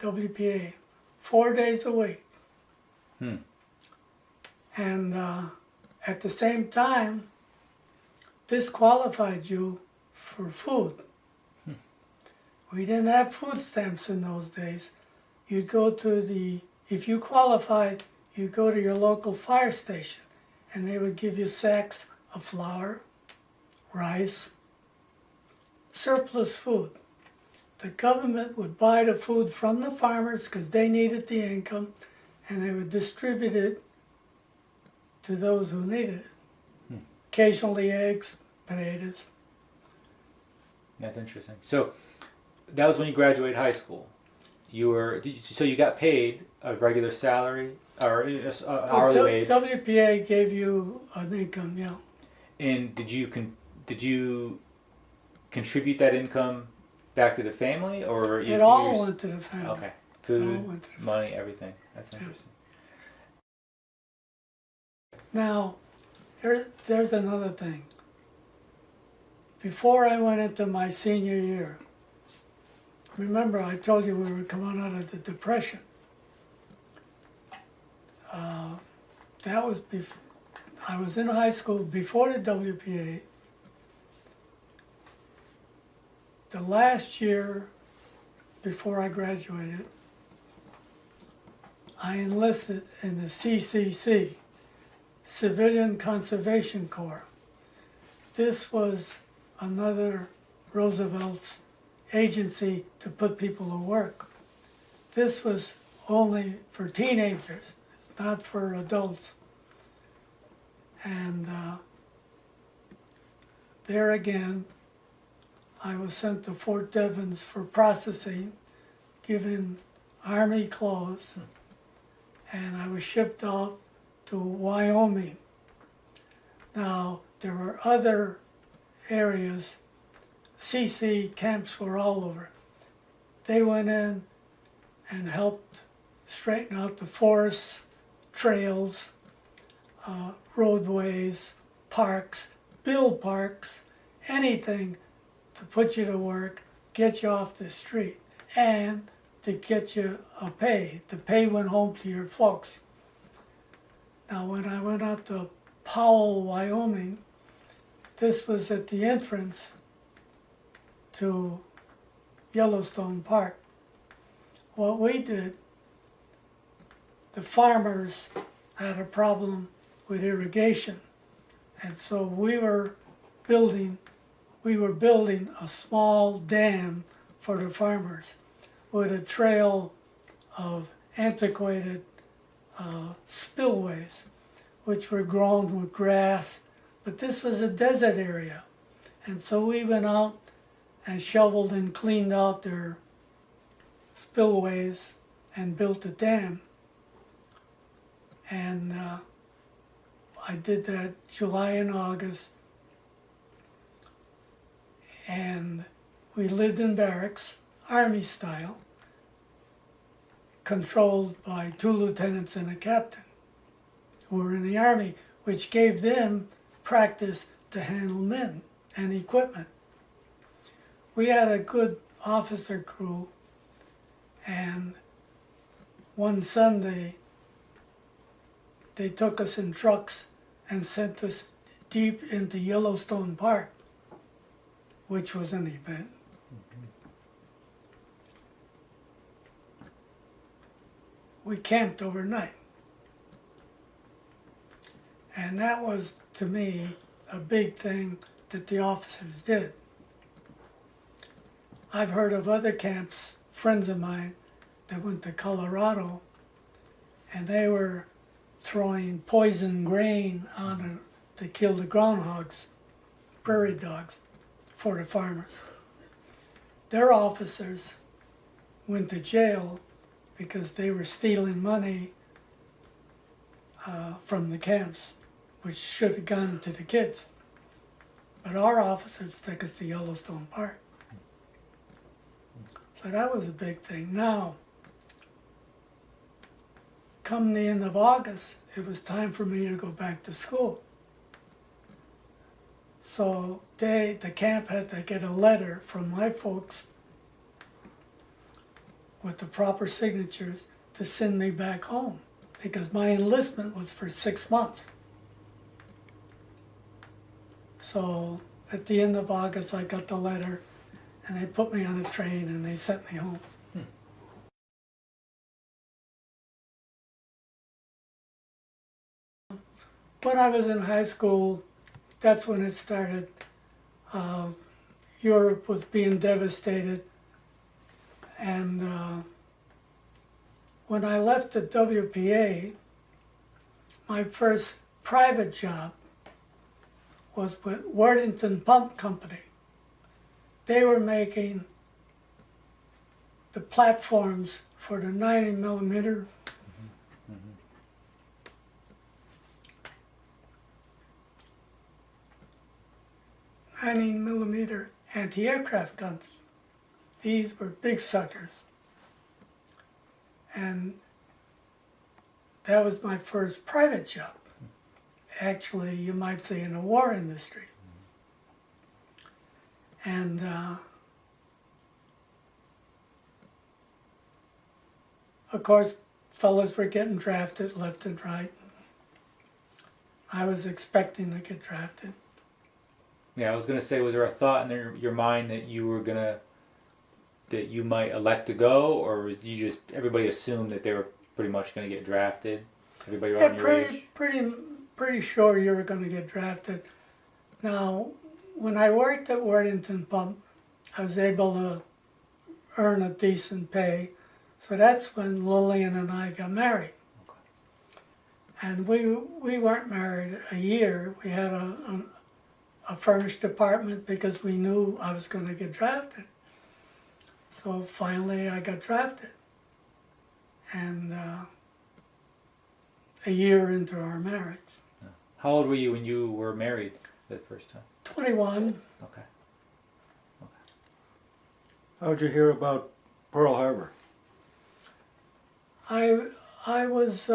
Speaker 1: WPA, 4 days a week. And at the same time, this qualified you for food. We didn't have food stamps in those days. You'd go to if you qualified, you'd go to your local fire station and they would give you sacks of flour, rice, surplus food. The government would buy the food from the farmers because they needed the income, and they would distribute it to those who needed it. Occasionally eggs, potatoes.
Speaker 2: That's interesting. So that was when you graduated high school. So you got paid a regular salary or hourly wage.
Speaker 1: WPA gave you an income, yeah.
Speaker 2: And did you contribute that income back to the family, or
Speaker 1: It all went to the family.
Speaker 2: Okay,
Speaker 1: It all
Speaker 2: food,
Speaker 1: went to the
Speaker 2: money, everything. That's interesting.
Speaker 1: Now, there's another thing. Before I went into my senior year, remember I told you we were coming out of the Depression. That was I was in high school before the WPA. The last year before I graduated, I enlisted in the CCC, Civilian Conservation Corps. This was another Roosevelt's agency to put people to work. This was only for teenagers, not for adults. And there again, I was sent to Fort Devens for processing, given Army clothes, and I was shipped off to Wyoming. Now, there were other areas, CC camps were all over. They went in and helped straighten out the forests, trails, roadways, parks, build parks, anything to put you to work, get you off the street, and to get you a pay. The pay went home to your folks. Now when I went out to Powell, Wyoming, this was at the entrance to Yellowstone Park. What we did, the farmers had a problem with irrigation, and so we were building a small dam for the farmers with a trail of antiquated spillways, which were grown with grass, but this was a desert area. And so we went out and shoveled and cleaned out their spillways and built a dam. And I did that July and August. And we lived in barracks, Army style, controlled by 2 lieutenants and a captain who were in the Army, which gave them practice to handle men and equipment. We had a good officer crew, and one Sunday they took us in trucks and sent us deep into Yellowstone Park, which was an event. We camped overnight. And that was, to me, a big thing that the officers did. I've heard of other camps, friends of mine, that went to Colorado, and they were throwing poison grain on it to kill the groundhogs, prairie dogs, for the farmers. Their officers went to jail because they were stealing money from the camps, which should have gone to the kids. But our officers took us to Yellowstone Park. So that was a big thing. Now, come the end of August, it was time for me to go back to school. So the camp had to get a letter from my folks with the proper signatures to send me back home, because my enlistment was for 6 months. So at the end of August, I got the letter, and they put me on a train and they sent me home. When I was in high school, that's when it started. Europe was being devastated, and when I left the WPA, my first private job was with Worthington Pump Company. They were making the platforms for the 90mm 90mm anti-aircraft guns. These were big suckers. And that was my first private job. Actually, you might say in the war industry. And of course, fellas were getting drafted left and right. I was expecting to get drafted.
Speaker 2: Yeah, I was gonna say, was there a thought in your mind that you might elect to go, or you just everybody assumed that they were pretty much gonna get drafted? Everybody around your age.
Speaker 1: Pretty sure you were going to get drafted. Now, when I worked at Worthington Pump, I was able to earn a decent pay. So that's when Lillian and I got married.
Speaker 2: Okay.
Speaker 1: And we weren't married a year. We had a furnished apartment because we knew I was going to get drafted. So finally I got drafted. And a year into our marriage.
Speaker 2: How old were you when you were married the first time?
Speaker 1: 21.
Speaker 2: Okay.
Speaker 3: How'd you hear about Pearl Harbor?
Speaker 1: I was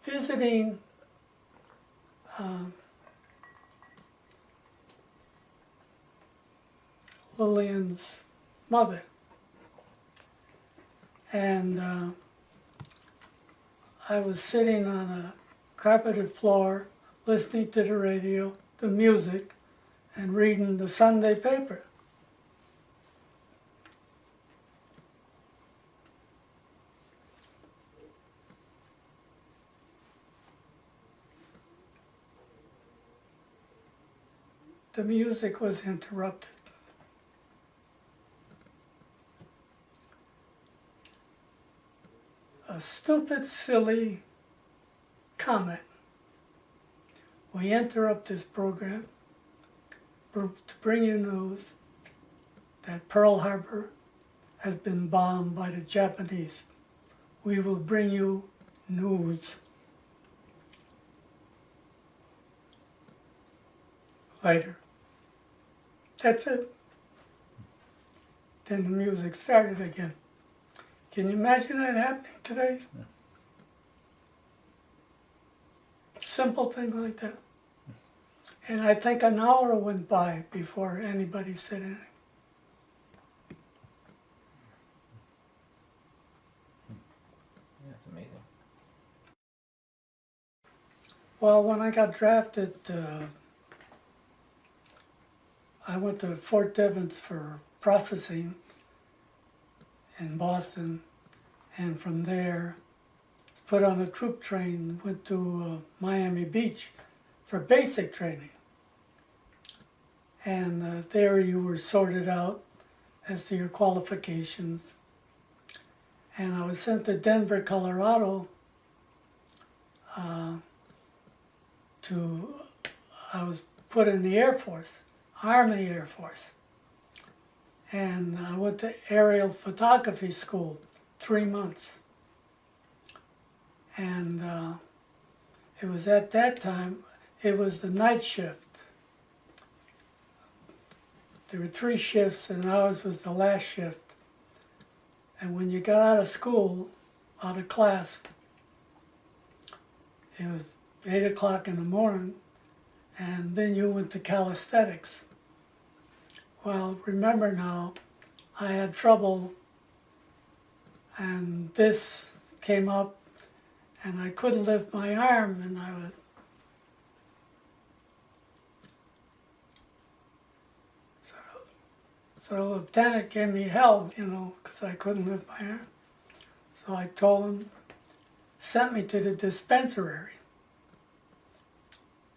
Speaker 1: visiting Lillian's mother, and I was sitting on a carpeted floor listening to the radio, the music, and reading the Sunday paper. The music was interrupted. A stupid, silly comment. We interrupt this program to bring you news that Pearl Harbor has been bombed by the Japanese. We will bring you news later. That's it. Then the music started again. Can you imagine that happening today?
Speaker 2: Yeah.
Speaker 1: Simple thing like that. And I think an hour went by before anybody said anything.
Speaker 2: That's amazing.
Speaker 1: Well, when I got drafted, I went to Fort Devens for processing in Boston, and from there put on a troop train, went to Miami Beach for basic training. And there you were sorted out as to your qualifications. And I was sent to Denver, Colorado I was put in the Air Force, Army Air Force. And I went to aerial photography school, 3 months. And it was at that time, it was the night shift. There were 3 shifts and ours was the last shift. And when you got out of school, out of class, it was 8 o'clock in the morning, and then you went to calisthenics. Well, remember now, I had trouble, and this came up, and I couldn't lift my arm, and I was, so the lieutenant gave me hell, you know, because I couldn't lift my arm. So I told him, sent me to the dispensary.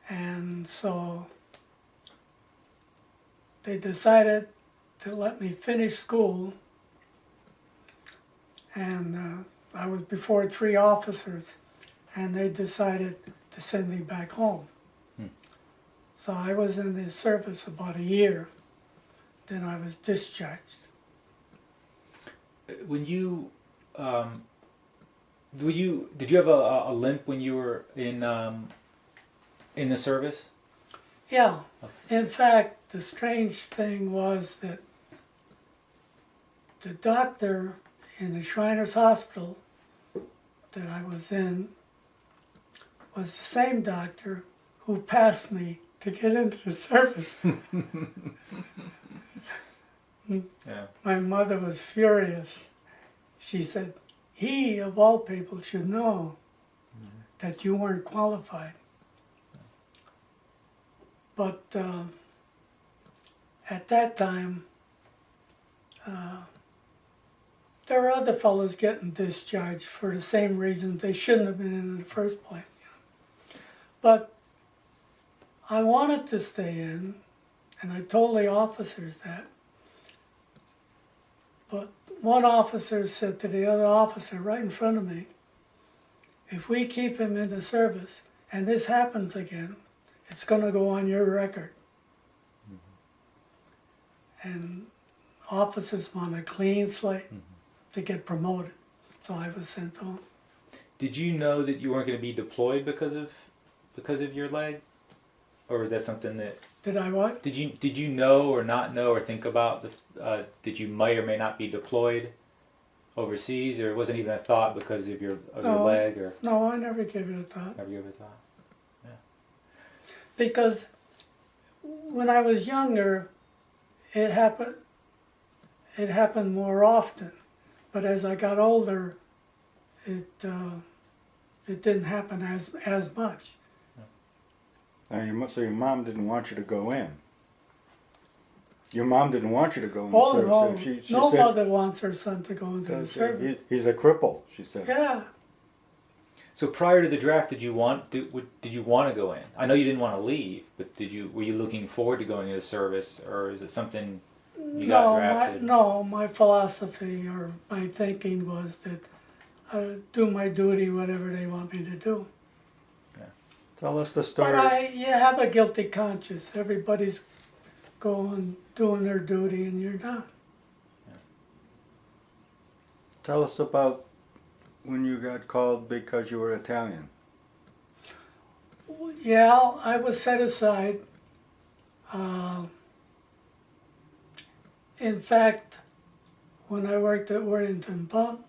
Speaker 1: And so they decided to let me finish school, and I was before 3 officers, and they decided to send me back home. So I was in the service about a year, then I was discharged.
Speaker 2: When you, did you have a limp when you were in the service?
Speaker 1: Yeah. In fact, the strange thing was that the doctor in the Shriners Hospital that I was in was the same doctor who passed me to get into the service.
Speaker 2: Yeah.
Speaker 1: My mother was furious. She said, he, of all people, should know that you weren't qualified. But at that time, there were other fellows getting discharged for the same reason they shouldn't have been in the first place. But I wanted to stay in, and I told the officers that. But one officer said to the other officer right in front of me, if we keep him in the service and this happens again, it's going to go on your record. And officers want a clean slate to get promoted. So I was sent home.
Speaker 2: Did you know that you weren't going to be deployed because of your leg, or was that something that?
Speaker 1: Did I what?
Speaker 2: Did you know or not know or think about that you might or may not be deployed overseas, or it wasn't even a thought because of your leg, or?
Speaker 1: No, I never gave it a thought.
Speaker 2: Never gave it a thought. Yeah.
Speaker 1: Because when I was younger, it happened more often. But as I got older, it didn't happen as much.
Speaker 3: So your mom didn't want you to go in. Your mom didn't want you to go in
Speaker 1: Oh
Speaker 3: the
Speaker 1: no,
Speaker 3: service. She
Speaker 1: no
Speaker 3: said,
Speaker 1: mother wants her son to go into the service.
Speaker 3: He's a cripple, she said.
Speaker 1: Yeah.
Speaker 2: So prior to the draft, did you want to go in? I know you didn't want to leave, but were you looking forward to going into service, or is it something you got drafted?
Speaker 1: My philosophy or my thinking was that I do my duty, whatever they want me to do.
Speaker 3: Tell us the story.
Speaker 1: But you have a guilty conscience. Everybody's doing their duty, and you're not.
Speaker 3: Tell us about when you got called because you were Italian.
Speaker 1: Yeah, I was set aside. In fact, when I worked at Worthington Pump,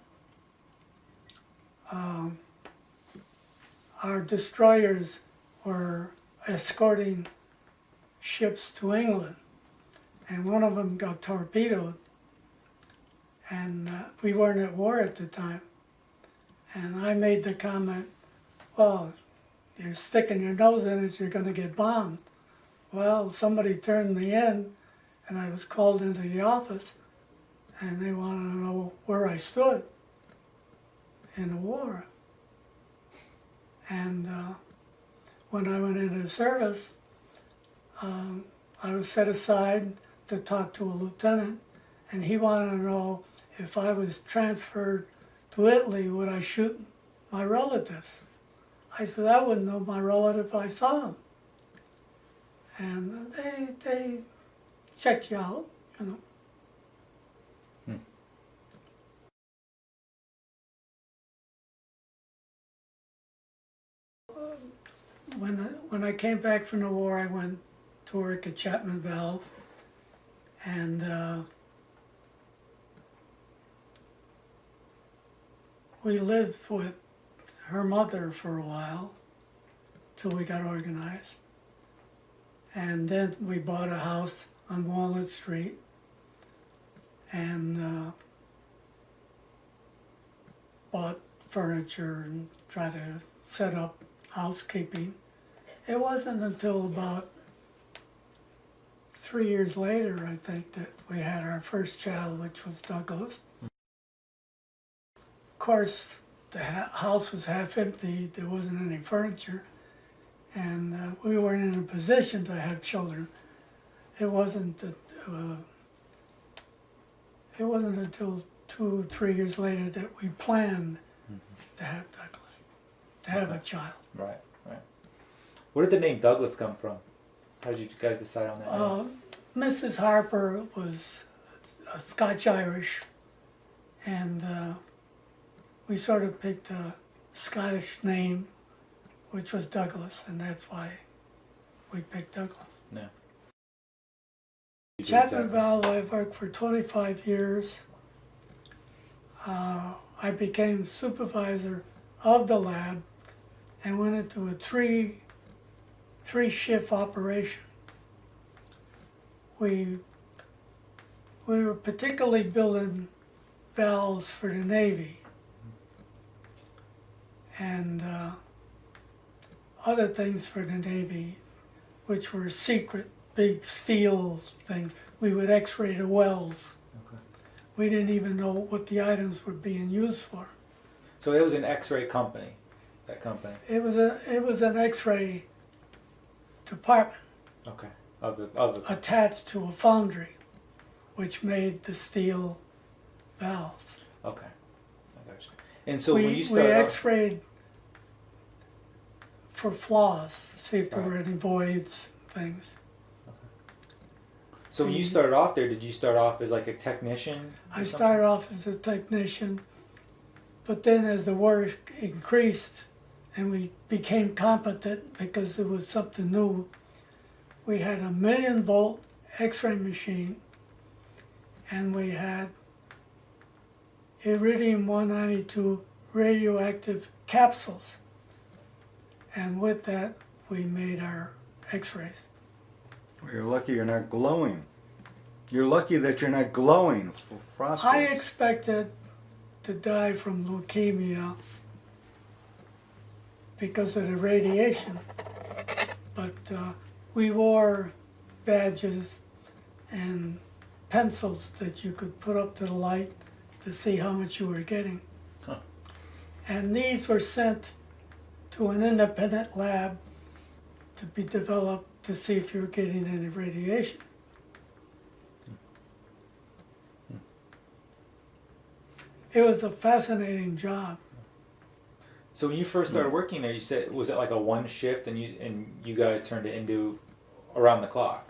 Speaker 1: our destroyers were escorting ships to England, and one of them got torpedoed, and we weren't at war at the time. And I made the comment, well, you're sticking your nose in it, you're going to get bombed. Well, somebody turned me in, and I was called into the office, and they wanted to know where I stood in the war. And when I went into service, I was set aside to talk to a lieutenant, and he wanted to know if I was transferred to Italy, would I shoot my relatives? I said, I wouldn't know my relative if I saw him. And they checked you out, you know. When I came back from the war, I went to work at Chapman Valve, and we lived with her mother for a while till we got organized. And then we bought a house on Walnut Street, and bought furniture and tried to set up housekeeping. It wasn't until about 3 years later, I think, that we had our first child, which was Douglas. Of course, the house was half empty, there wasn't any furniture, and we weren't in a position to have children. It wasn't until 2 or 3 years later that we planned to have Douglas, to have a child.
Speaker 2: Right. Where did the name Douglas come from? How did you guys decide on that name?
Speaker 1: Mrs. Harper was Scotch-Irish, and we sort of picked a Scottish name, which was Douglas, and that's why we picked Douglas.
Speaker 2: Yeah.
Speaker 1: Chapman Valve, I've worked for 25 years. I became supervisor of the lab and went into a three-shift operation. We were particularly building valves for the Navy, and other things for the Navy, which were secret, big steel things. We would x-ray the wells.
Speaker 2: Okay.
Speaker 1: We didn't even know what the items were being used for.
Speaker 2: So it was an X-ray company, that company.
Speaker 1: It was an x-ray department
Speaker 2: Okay. Of the
Speaker 1: attached to a foundry, which made the steel valves.
Speaker 2: Okay. I got you. And so when you
Speaker 1: We
Speaker 2: started off,
Speaker 1: x-rayed for flaws, see if there
Speaker 2: Right.
Speaker 1: were any voids, things.
Speaker 2: so when you started off there, did you start off as like a technician? or
Speaker 1: I
Speaker 2: something?
Speaker 1: started off as a technician, but then as the work increased and we became competent because it was something new, we had a 1,000,000-volt x-ray machine, and we had iridium-192 radioactive capsules. And with that, we made our x-rays.
Speaker 3: Well, you're lucky you're not glowing. You're lucky that you're not glowing. Frost.
Speaker 1: I expected to die from leukemia because of the radiation, but we wore badges and pencils that you could put up to the light to see how much you were getting.
Speaker 2: Huh.
Speaker 1: And these were sent to an independent lab to be developed to see if you were getting any radiation. It was a fascinating job.
Speaker 2: So when you first started working there, you said, was it like a one shift, and you guys turned it into around the clock?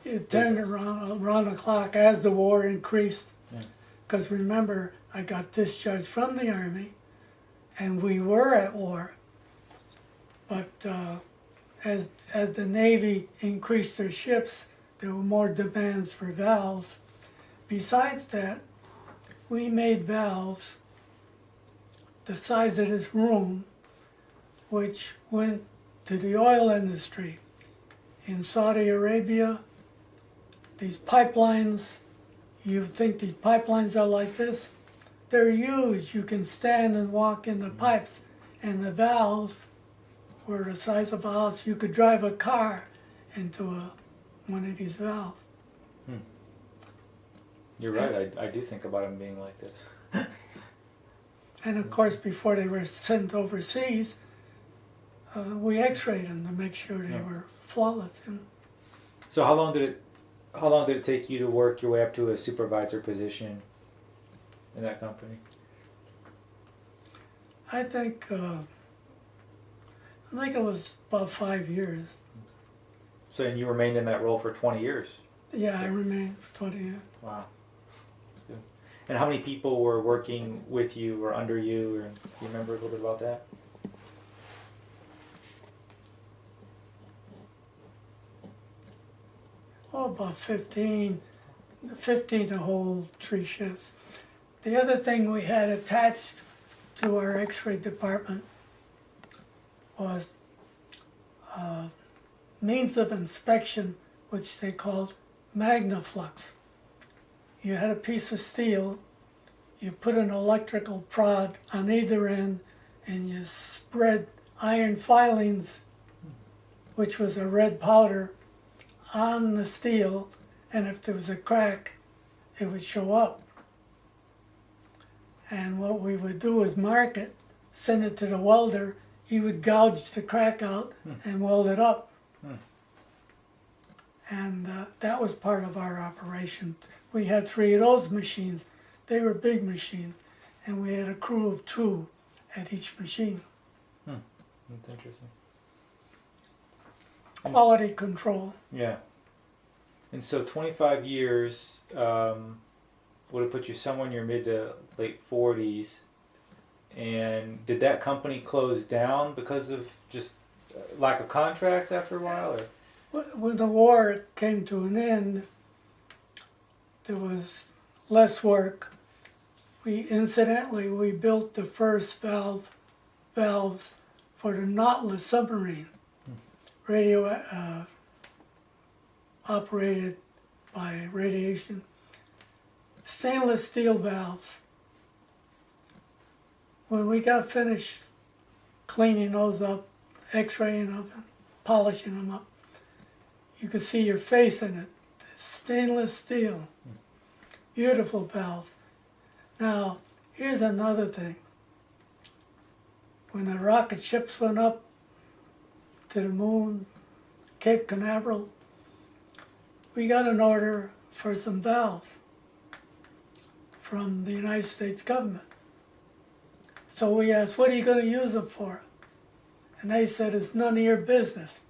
Speaker 1: It turned around the clock as the war increased.
Speaker 2: Yeah.
Speaker 1: Because remember, I got discharged from the Army, and we were at war. But as the Navy increased their ships, there were more demands for valves. Besides that, we made valves the size of this room, which went to the oil industry. In Saudi Arabia, these pipelines, you think these pipelines are like this? They're huge. You can stand and walk in the pipes, and the valves were the size of a house. You could drive a car into one of these valves.
Speaker 2: You're right. I do think about them being like this.
Speaker 1: And of course, before they were sent overseas, we x-rayed them to make sure they were flawless. And
Speaker 2: So how long did it take you to work your way up to a supervisor position in that company?
Speaker 1: I think it was about 5 years.
Speaker 2: So and you remained in that role for 20 years.
Speaker 1: Yeah, I remained for 20 years.
Speaker 2: Wow. Good. And how many people were working with you or under you? Or do you remember a little bit about that?
Speaker 1: Oh, about 15 to hold 3 shifts. The other thing we had attached to our x-ray department was means of inspection, which they called magnaflux. You had a piece of steel, you put an electrical prod on either end, and you spread iron filings, which was a red powder, on the steel, and if there was a crack, it would show up. And what we would do is mark it, send it to the welder. He would gouge the crack out and weld it up. And that was part of our operation. We had 3 of those machines. They were big machines, and we had a crew of 2 at each machine.
Speaker 2: That's interesting.
Speaker 1: Quality control.
Speaker 2: Yeah. And so 25 years would have put you somewhere in your mid to late 40s. And did that company close down because of just lack of contracts after a while? Or?
Speaker 1: When the war came to an end, there was less work. We built the first valves for the Nautilus submarine, radio operated by radiation. Stainless steel valves. When we got finished cleaning those up, x-raying them, and polishing them up. You could see your face in it. It's stainless steel. Beautiful valves. Now, here's another thing. When the rocket ships went up to the moon, Cape Canaveral, we got an order for some valves from the United States government. So we asked, what are you going to use them for? And they said, it's none of your business.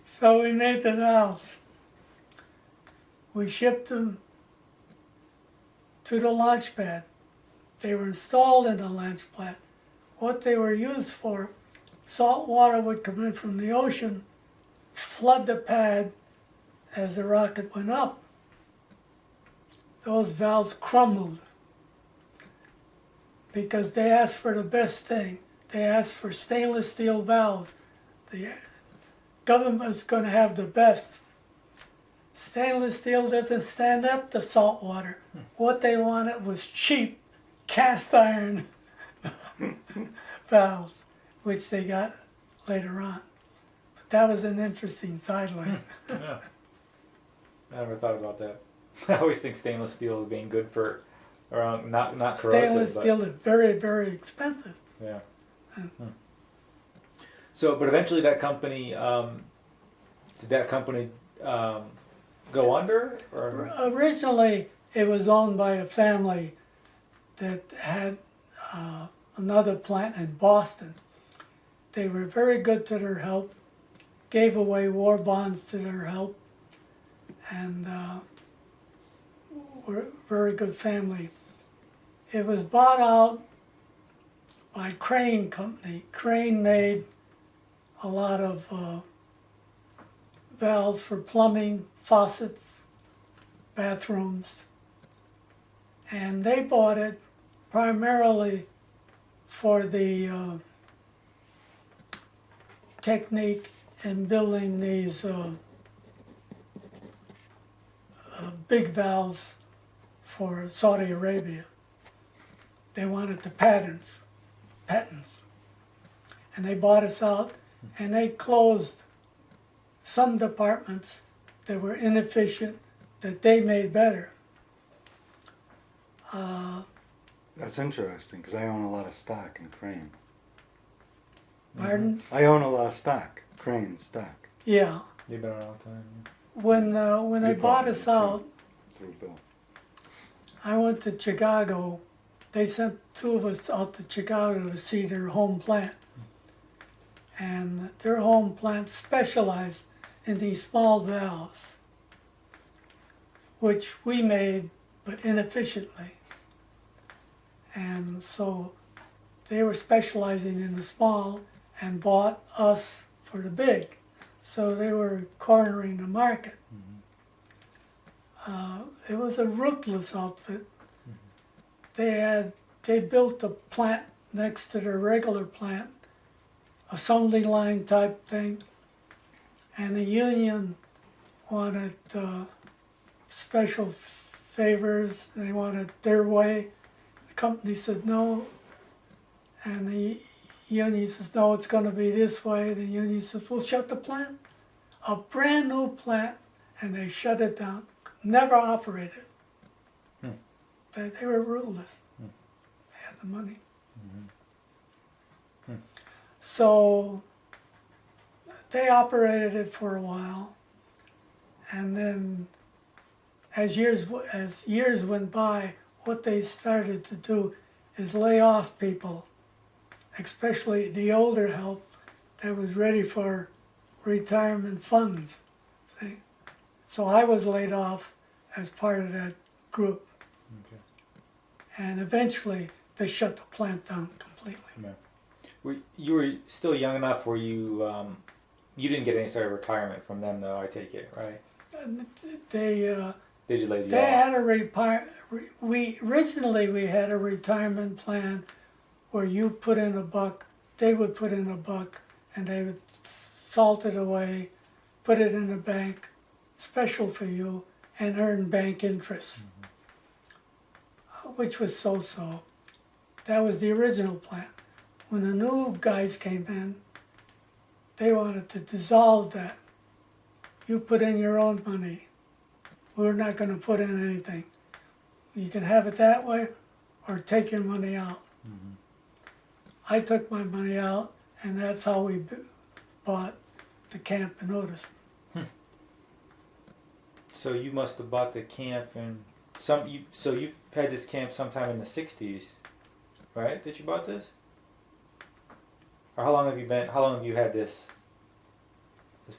Speaker 1: So we made the valves. We shipped them to the launch pad. They were installed in the launch pad. What they were used for, salt water would come in from the ocean, flood the pad as the rocket went up. Those valves crumbled because they asked for the best thing. They asked for stainless steel valves. The government's going to have the best. Stainless steel doesn't stand up to salt water. What they wanted was cheap cast iron valves, which they got later on. But that was an interesting sideline.
Speaker 2: Yeah. I never thought about that. I always think stainless steel is being good for, or not corrosive.
Speaker 1: Stainless steel is very, very expensive.
Speaker 2: Yeah. So, but eventually that company, did that company go under? Or?
Speaker 1: Originally, it was owned by a family that had another plant in Boston. They were very good to their help, gave away war bonds to their help, and were a very good family. It was bought out by Crane Company. Crane made a lot of valves for plumbing, faucets, bathrooms, and they bought it primarily for the technique in building these big valves for Saudi Arabia. They wanted the patents, and they bought us out, and they closed some departments that were inefficient that they made better.
Speaker 3: That's interesting because I own a lot of stock in Crane.
Speaker 1: Pardon?
Speaker 3: I own a lot of stock, Crane stock.
Speaker 1: Yeah.
Speaker 2: You've been around a long time.
Speaker 1: When they bought us out,
Speaker 3: Through Bill.
Speaker 1: I went to Chicago. They sent two of us out to Chicago to see their home plant. And their home plant specialized in these small valves, which we made, but inefficiently. And so they were specializing in the small and bought us for the big. So they were cornering the market. It was a ruthless outfit. They built a plant next to their regular plant, assembly line type thing, and the union wanted special favors. They wanted their way. The company said no, and the union says no, it's going to be this way. The union says we'll shut the plant, a brand new plant, and they shut it down. Never operated. They were ruthless. They had the money. So they operated it for a while, and then as years went by, what they started to do is lay off people, especially the older help that was ready for retirement funds. See? So I was laid off as part of that group.
Speaker 2: Okay.
Speaker 1: And eventually they shut the plant down completely.
Speaker 2: Yeah. You were still young enough where you didn't get any sort of retirement from them, though. I take it, right?
Speaker 1: They
Speaker 2: They just laid you
Speaker 1: they
Speaker 2: off.
Speaker 1: had originally we had a retirement plan where you put in $1, they would put in $1, and they would salt it away, put it in a bank, special for you, and earn bank interest, which was so-so. That was the original plan. when the new guys came in, they wanted to dissolve that. You put in your own money. We're not going to put in anything. You can have it that way or take your money out.
Speaker 2: Mm-hmm.
Speaker 1: I took my money out, and that's how we bought the camp in Otis.
Speaker 2: So you must have bought the camp so you've had this camp sometime in the 60s, right? That you bought this? Or how long have you had this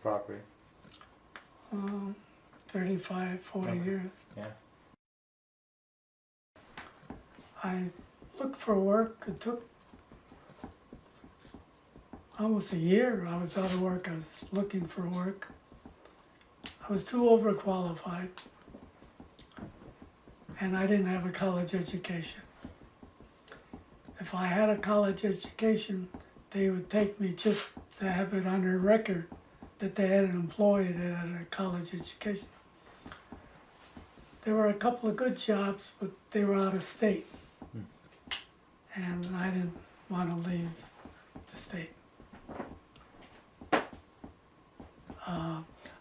Speaker 2: property?
Speaker 1: 35, 40
Speaker 2: Okay.
Speaker 1: years.
Speaker 2: Yeah.
Speaker 1: I looked for work. It took almost a year. I was out of work. I was looking for work. I was too overqualified, and I didn't have a college education. If I had a college education, they would take me just to have it on their record that they had an employee that had a college education. There were a couple of good jobs, but they were out of state. And I didn't want to leave the state.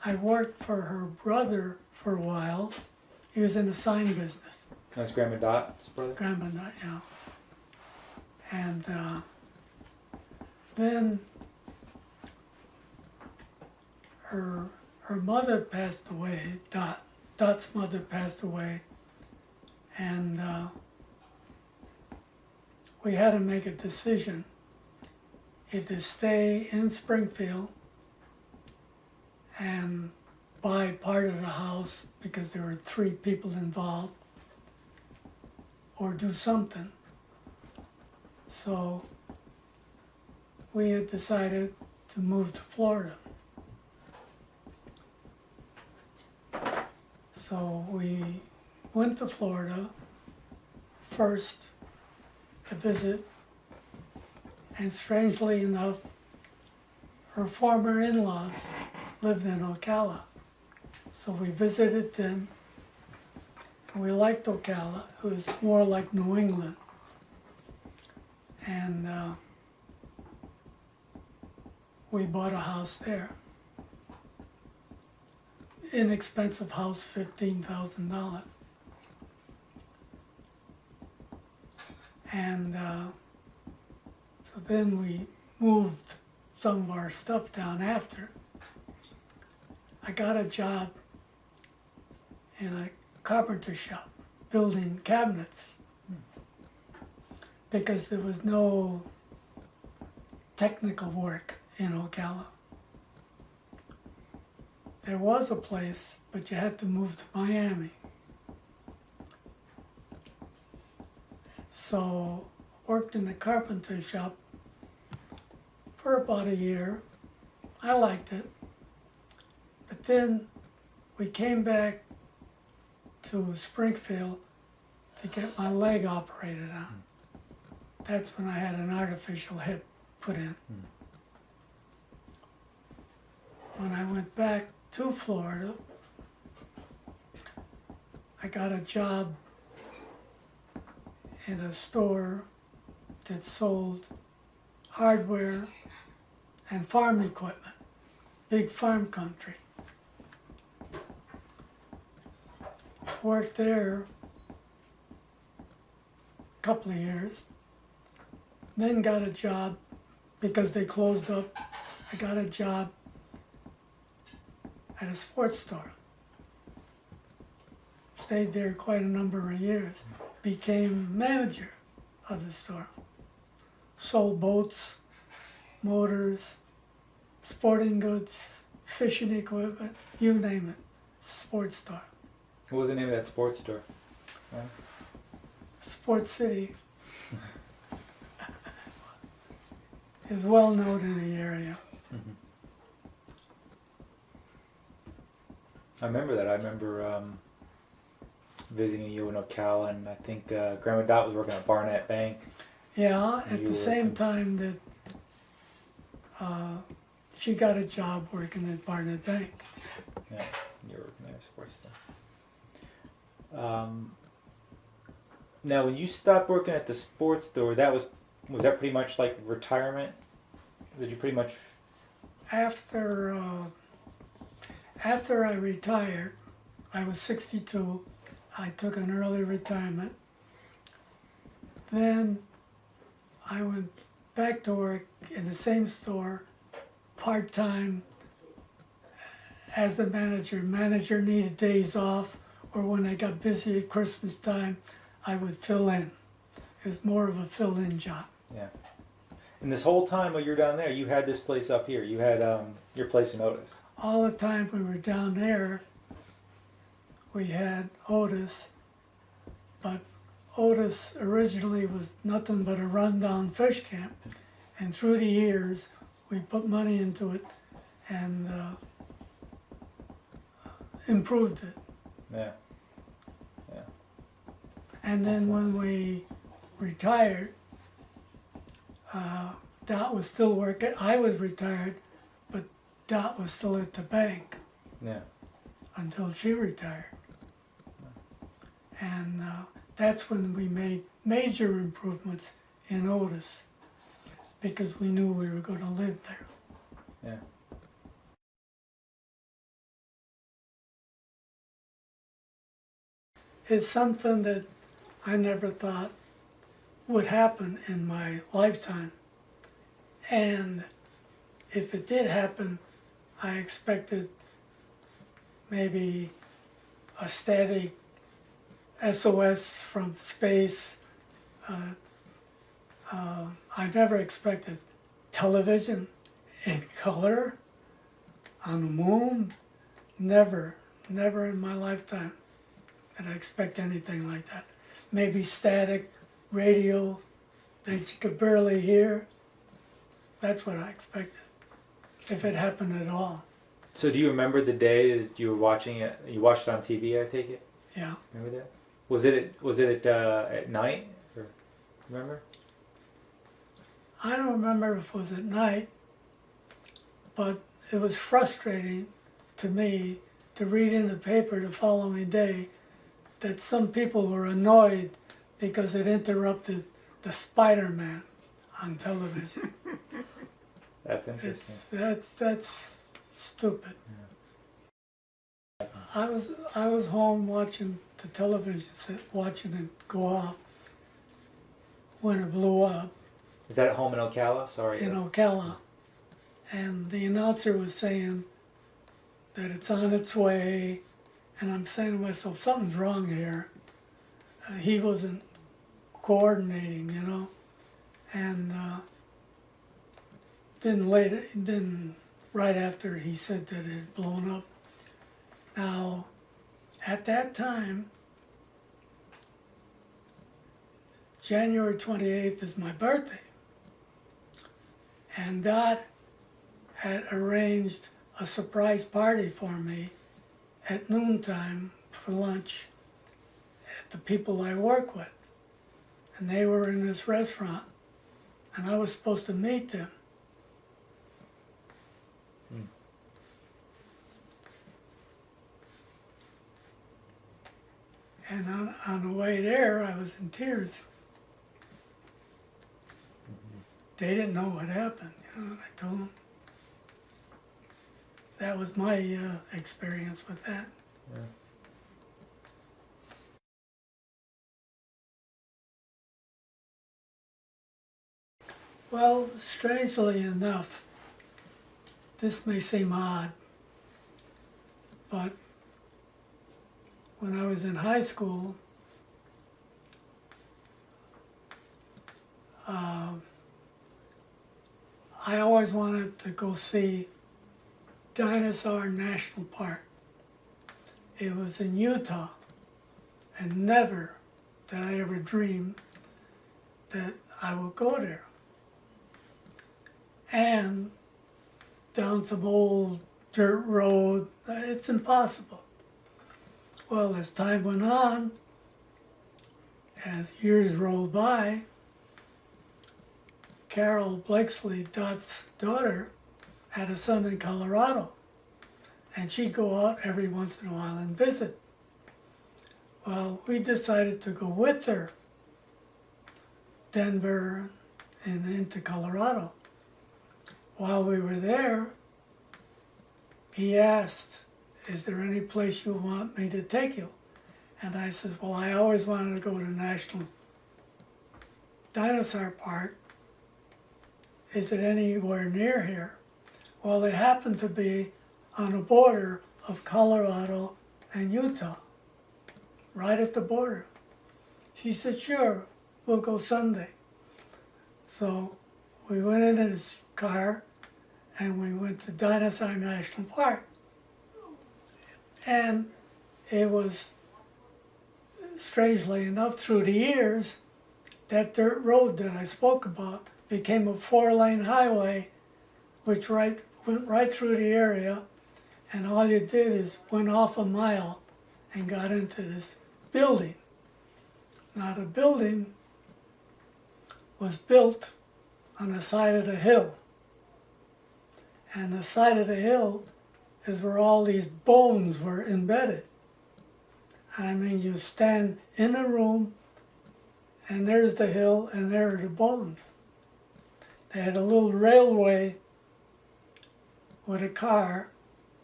Speaker 1: I worked for her brother for a while. He was in the sign business.
Speaker 2: That's Grandma Dot's brother?
Speaker 1: Grandma, yeah. And then her mother passed away, Dot's mother passed away, and we had to make a decision, either stay in Springfield and buy part of the house because there were 3 people involved, or do something. So we had decided to move to Florida. So we went to Florida first to visit, and strangely enough, her former in-laws lived in Ocala. So we visited them, and we liked Ocala. It was more like New England. And we bought a house there. Inexpensive house, $15,000. And so then we moved some of our stuff down after. I got a job in a carpenter shop building cabinets because there was no technical work in Ocala. There was a place, but you had to move to Miami. So worked in the carpenter shop for about a year. I liked it. But then we came back to Springfield to get my leg operated on. That's when I had an artificial hip put in. When I went back to Florida, I got a job in a store that sold hardware and farm equipment, big farm country. Worked there a couple of years, then got a job because they closed up. I got a job at a sports store. Stayed there quite a number of years. Became manager of the store. Sold boats, motors, sporting goods, fishing equipment, you name it. Sports store.
Speaker 2: What was the name of that sports store?
Speaker 1: Sports City is well known in the area.
Speaker 2: Mm-hmm. I remember that. I remember visiting you in Ocala, and I think Grandma Dot was working at Barnett Bank.
Speaker 1: Yeah,
Speaker 2: And
Speaker 1: at
Speaker 2: you
Speaker 1: the
Speaker 2: were
Speaker 1: same
Speaker 2: working-
Speaker 1: time that she got a job working at Barnett Bank.
Speaker 2: Yeah, you were working at a sports store. Now, when you stopped working at the sports store, that was Was that pretty much like retirement? Did you pretty much?
Speaker 1: After after I retired, I was 62. I took an early retirement. Then I went back to work in the same store, part-time, as the manager. Manager needed days off, or when I got busy at Christmas time, I would fill in. It was more of a fill-in job.
Speaker 2: Yeah. And this whole time while you're down there, you had this place up here. You had your place in Otis.
Speaker 1: All the time we were down there, we had Otis, but Otis originally was nothing but a rundown fish camp, and through the years we put money into it and improved it.
Speaker 2: Yeah. Yeah.
Speaker 1: And then when we retired, Dot was still working. I was retired, but Dot was still at the bank
Speaker 2: Yeah.
Speaker 1: until she retired. And that's when we made major improvements in Otis, because we knew we were going to live there.
Speaker 2: Yeah.
Speaker 1: It's something that I never thought would happen in my lifetime. And if it did happen, I expected maybe a static SOS from space. I never expected television in color on the moon. Never in my lifetime did I expect anything like that. Maybe static radio that you could barely hear. That's what I expected, if it happened at all.
Speaker 2: So do you remember the day that you were watching it? You watched it on TV, I take it?
Speaker 1: Yeah.
Speaker 2: Remember that? Was it at night? Or, remember?
Speaker 1: I don't remember if it was at night, but it was frustrating to me to read in the paper the following day that some people were annoyed because it interrupted the Spider-Man on television.
Speaker 2: That's interesting.
Speaker 1: That's stupid. Yeah. I was home watching the television set, watching it go off when it blew up
Speaker 2: Is that at home in Ocala? Sorry.
Speaker 1: in Ocala, and the announcer was saying that it's on its way, and I'm saying to myself, something's wrong here. He wasn't coordinating, you know, and then right after he said that it had blown up. Now, at that time, January 28th is my birthday, and Dot had arranged a surprise party for me at noontime for lunch at the people I work with. And they were in this restaurant, and I was supposed to meet them. And on the way there, I was in tears. They didn't know what happened, you know, I told them. That was my experience with that.
Speaker 2: Yeah.
Speaker 1: Well, strangely enough, this may seem odd, but when I was in high school, I always wanted to go see Dinosaur National Park. It was in Utah, and never did I ever dream that I would go there. And down some old dirt road, it's impossible. Well, as time went on, as years rolled by, Carol Blakeslee, Dot's daughter, had a son in Colorado, and she'd go out every once in a while and visit. Well, we decided to go with her. Denver into Colorado. While we were there, he asked, "Is there any place you want me to take you?" And I says, "Well, I always wanted to go to National Dinosaur Park. Is it anywhere near here?" Well, they happened to be on the border of Colorado and Utah, right at the border. She said, "Sure, we'll go Sunday." So we went in his car and we went to Dinosaur National Park. And it was, strangely enough, through the years, that dirt road that I spoke about became a 4-lane highway, which went right through the area, and all you did is went off a mile and got into this building. Now the building was built on the side of the hill, and the side of the hill is where all these bones were embedded. I mean, you stand in the room, and there's the hill, and there are the bones. They had a little railway with a car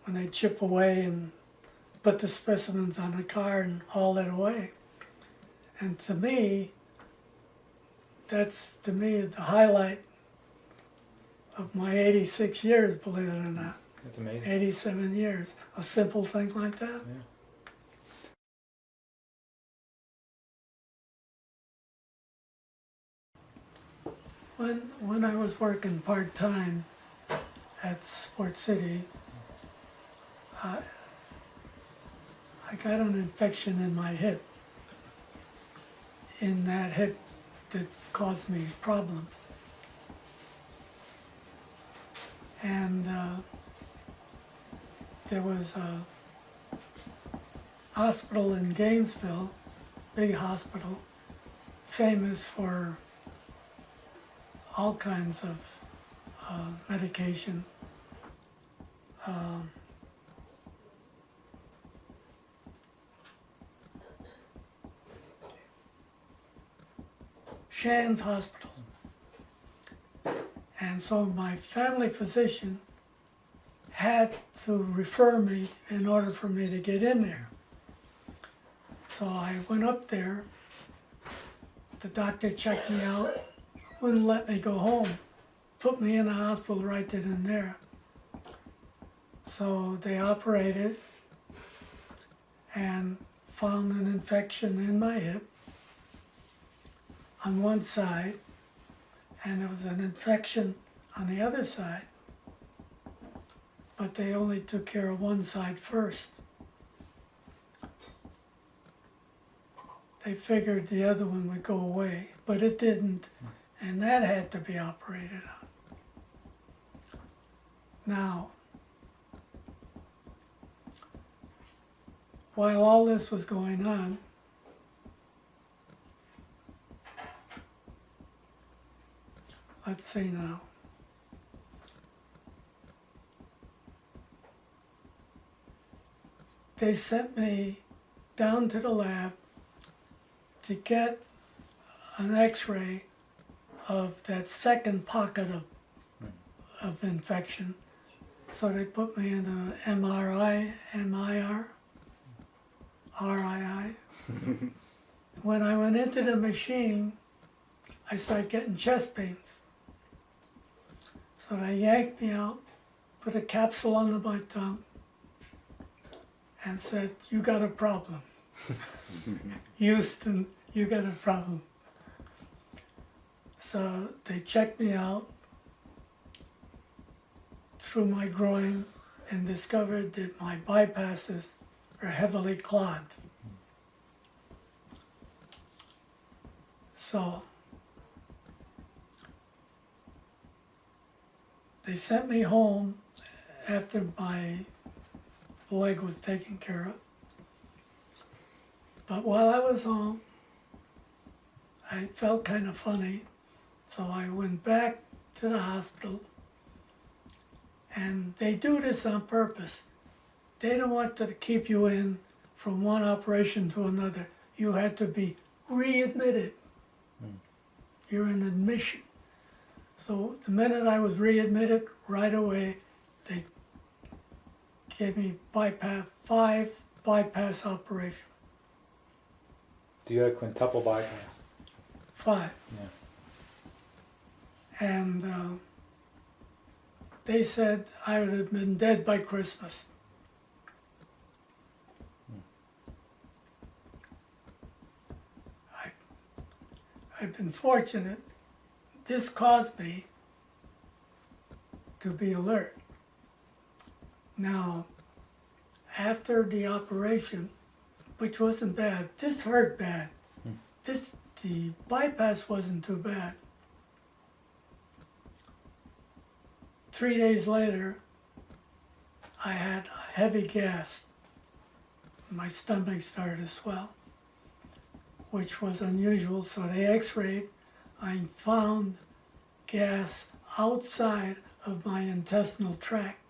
Speaker 1: when they chip away and put the specimens on the car and haul it away. And to me, that's the highlight of my 86 years, believe it or not.
Speaker 2: That's amazing.
Speaker 1: 87 years. A simple thing like that.
Speaker 2: Yeah.
Speaker 1: When I was working part-time at Sport City, I got an infection in my hip, in that hip that caused me problems. And there was a hospital in Gainesville, big hospital, famous for all kinds of medication. Shands Hospital. And so my family physician had to refer me in order for me to get in there. So I went up there, the doctor checked me out, wouldn't let me go home, put me in the hospital right then and there. So they operated and found an infection in my hip on one side, and there was an infection on the other side, but they only took care of one side first. They figured the other one would go away, but it didn't, and that had to be operated on. Now, while all this was going on, let's see now. They sent me down to the lab to get an x-ray of that second pocket of infection. So they put me in the RII. When I went into the machine, I started getting chest pains. So they yanked me out, put a capsule under my tongue, and said, "You got a problem. Houston, you got a problem." So they checked me out through my groin and discovered that my bypasses are heavily clogged. So they sent me home after my leg was taken care of. But while I was home, I felt kind of funny, so I went back to the hospital, and they do this on purpose. They don't want to keep you in from one operation to another. You had to be readmitted. You're in admission. So the minute I was readmitted, right away, they gave me five bypass operation.
Speaker 2: Do you have a quintuple bypass?
Speaker 1: 5.
Speaker 2: Yeah.
Speaker 1: And they said I would have been dead by Christmas. I've been fortunate. This caused me to be alert. Now, after the operation, which wasn't bad, this hurt bad. The bypass wasn't too bad. 3 days later, I had heavy gas. My stomach started to swell, which was unusual, so they x-rayed. I found gas outside of my intestinal tract.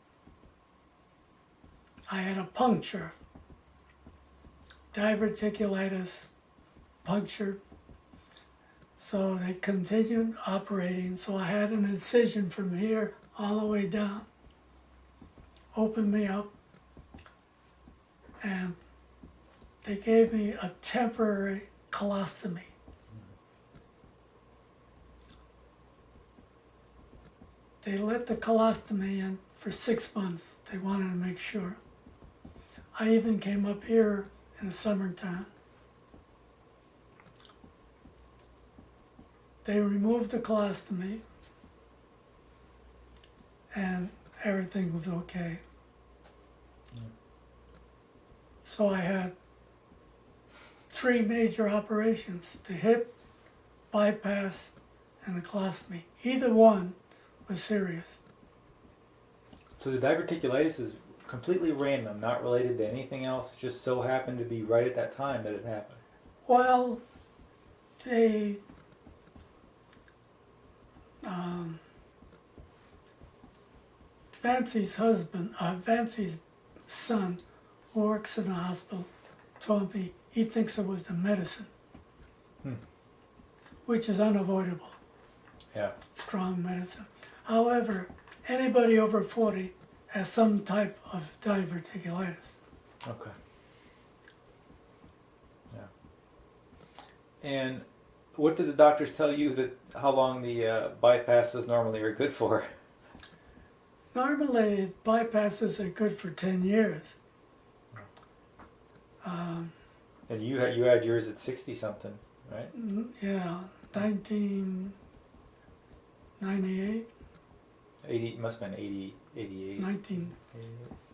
Speaker 1: I had a puncture, diverticulitis, punctured. So they continued operating, so I had an incision from here all the way down, opened me up, and they gave me a temporary colostomy. They let the colostomy in for 6 months. They wanted to make sure. I even came up here in the summertime. They removed the colostomy and everything was okay. So I had 3 major operations: the hip, bypass, and the colostomy. Either one was serious.
Speaker 2: So the diverticulitis is completely random, not related to anything else. It just so happened to be right at that time that it happened.
Speaker 1: Well, Vancy's son, who works in the hospital, told me he thinks it was the medicine, which is unavoidable.
Speaker 2: Yeah.
Speaker 1: Strong medicine. However, anybody over 40 has some type of diverticulitis.
Speaker 2: Okay. Yeah. And what did the doctors tell you that how long the bypasses normally are good for?
Speaker 1: Normally, bypasses are good for 10 years.
Speaker 2: And you had yours at 60 something, right?
Speaker 1: Yeah, 1998,
Speaker 2: 80 must have been 80, 88.
Speaker 1: 19,
Speaker 2: 88,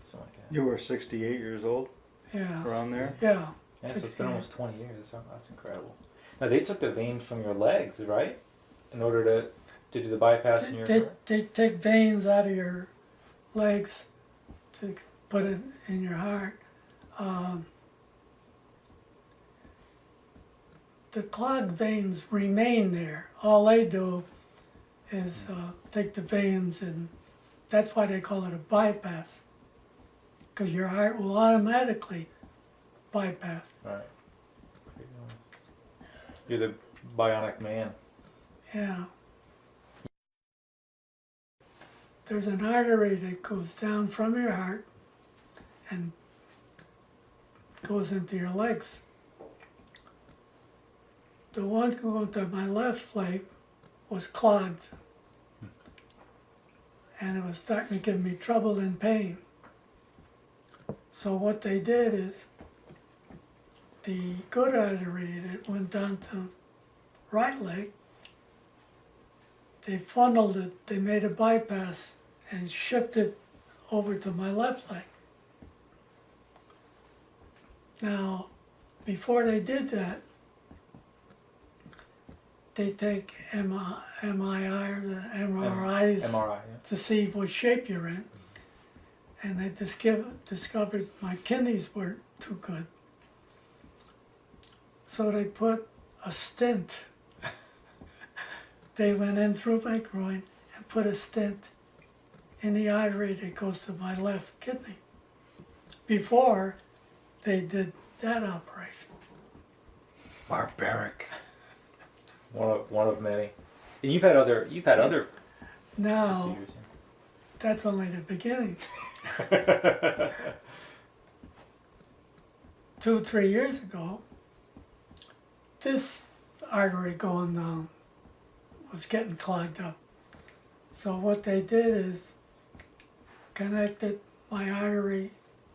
Speaker 2: something like that.
Speaker 3: You were 68 years old,
Speaker 1: yeah,
Speaker 3: around there?
Speaker 1: yeah.
Speaker 2: Yeah, so it's been almost 20 years. That's incredible. Now they took the veins from your legs, right? In order to do the bypass in your heart?
Speaker 1: They take veins out of your legs to put it in your heart. The clogged veins remain there. All they do is take the veins, and that's why they call it a bypass, because your heart will automatically bypass.
Speaker 2: Right. You're the bionic man.
Speaker 1: Yeah. There's an artery that goes down from your heart and goes into your legs. The one going to my left leg was clogged, and it was starting to give me trouble and pain. So what they did is, the good artery that went down to right leg, they funneled it, they made a bypass and shifted over to my left leg. Now, before they did that, they take MRIs
Speaker 2: MRI, yeah.
Speaker 1: to see what shape you're in. And they discovered my kidneys weren't too good. So they put a stent. They went in through my groin and put a stent in the artery that goes to my left kidney before they did that operation.
Speaker 3: Barbaric.
Speaker 2: One of many. And you've had other
Speaker 1: Now, that's only the beginning. 2 or 3 years ago, this artery going down was getting clogged up. So what they did is connected my artery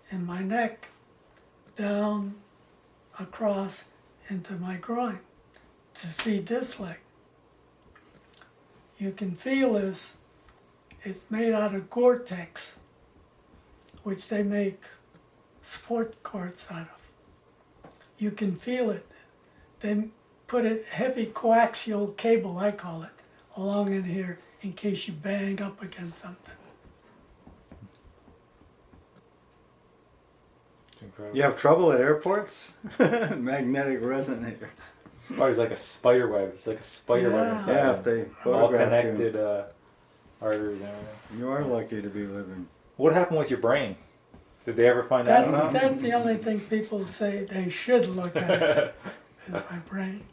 Speaker 1: in my neck down across into my groin to feed this leg. You can feel this. It's made out of Gore-Tex, which they make sport courts out of. You can feel it. They put a heavy coaxial cable, I call it, along in here in case you bang up against something.
Speaker 2: It's incredible.
Speaker 3: You have trouble at airports? Magnetic resonators.
Speaker 2: Oh, he's like a spider web. He's like a spider web
Speaker 1: Yeah.
Speaker 2: inside
Speaker 3: Yeah,
Speaker 2: him.
Speaker 3: if they
Speaker 2: All
Speaker 3: photograph
Speaker 2: connected arteries and everything.
Speaker 3: you are lucky to be living.
Speaker 2: What happened with your brain? Did they ever find that out?
Speaker 1: That's the only thing people say they should look at is my brain.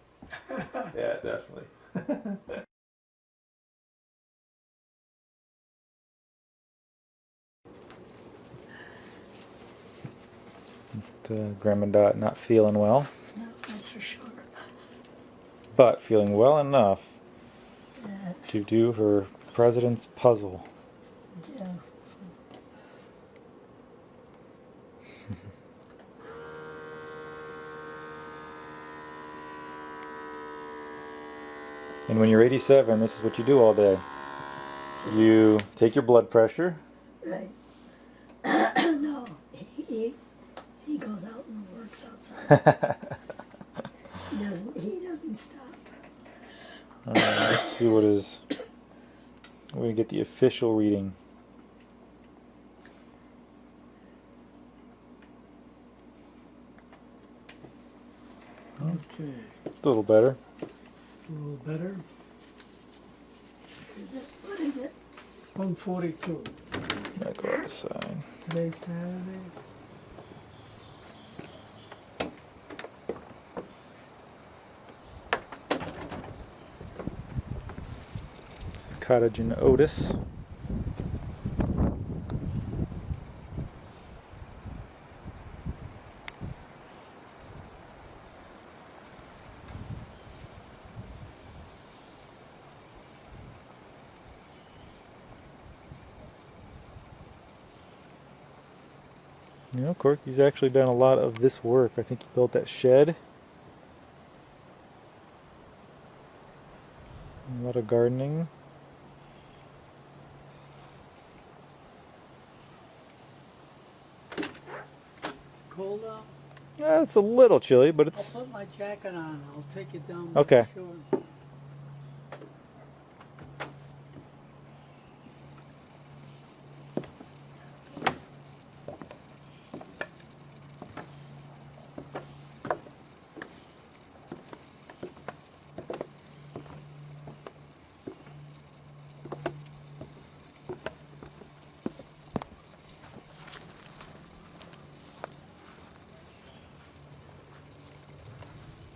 Speaker 2: Yeah, definitely. Grandma Dot not feeling well,
Speaker 4: No, that's for sure.
Speaker 2: but feeling well enough
Speaker 4: Yes.
Speaker 2: to do her president's puzzle.
Speaker 4: Yeah.
Speaker 2: And when you're 87, this is what you do all day. You take your blood pressure.
Speaker 4: Right. No, he goes out and works outside. He doesn't stop.
Speaker 2: Let's see what is. We're gonna get the official reading.
Speaker 1: Okay,
Speaker 2: It's a little better.
Speaker 1: a little better.
Speaker 4: Is it? What is it?
Speaker 1: 142.
Speaker 2: I go outside.
Speaker 1: Today's Saturday.
Speaker 2: It's the cottage in Otis. You know, Corky's actually done a lot of this work. I think he built that shed. A lot of gardening.
Speaker 1: Cold out?
Speaker 2: It's a little chilly, but
Speaker 1: I'll
Speaker 2: it's
Speaker 1: put my jacket on. I'll take it down.
Speaker 2: Okay.
Speaker 1: Sure.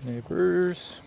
Speaker 2: neighbors.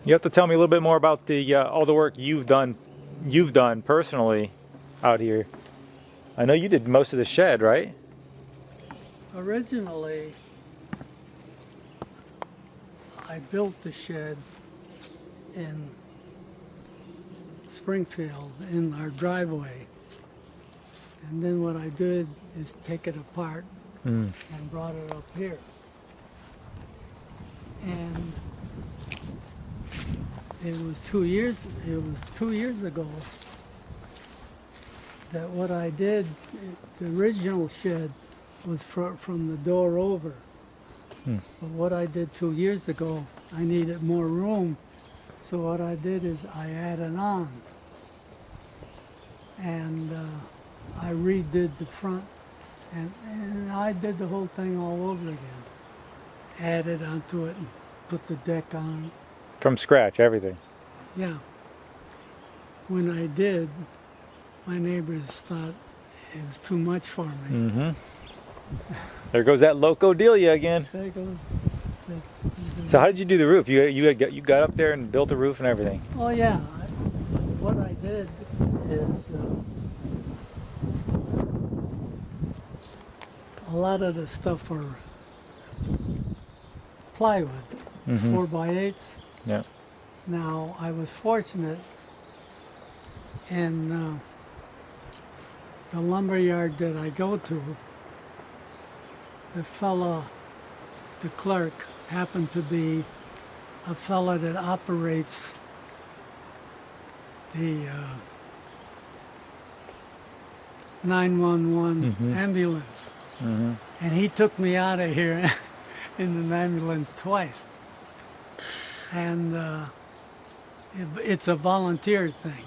Speaker 2: You have to tell me a little bit more about the all the work you've done personally out here. I know you did most of the shed, right?
Speaker 1: Originally, I built the shed in Springfield in our driveway. And then what I did is take it apart and brought it up here. And it was 2 years ago that what I did, the original shed was from the door over. But what I did 2 years ago, I needed more room, So what I did is I added on, and I redid the front, and I did the whole thing all over again. Added onto it and put the deck on.
Speaker 2: From scratch, everything.
Speaker 1: Yeah. When I did, my neighbors thought it was too much for me.
Speaker 2: Mm-hmm. There goes that Loco Delia again.
Speaker 1: There goes.
Speaker 2: So how did you do the roof? You got up there and built the roof and everything.
Speaker 1: Oh yeah. What I did is a lot of the stuff were plywood, 4x8s.
Speaker 2: Yeah.
Speaker 1: Now I was fortunate in the lumber yard that I go to. The fella, the clerk, happened to be a fella that operates the 911 ambulance.
Speaker 2: Mm-hmm.
Speaker 1: And he took me out of here in an ambulance twice. And it's a volunteer thing.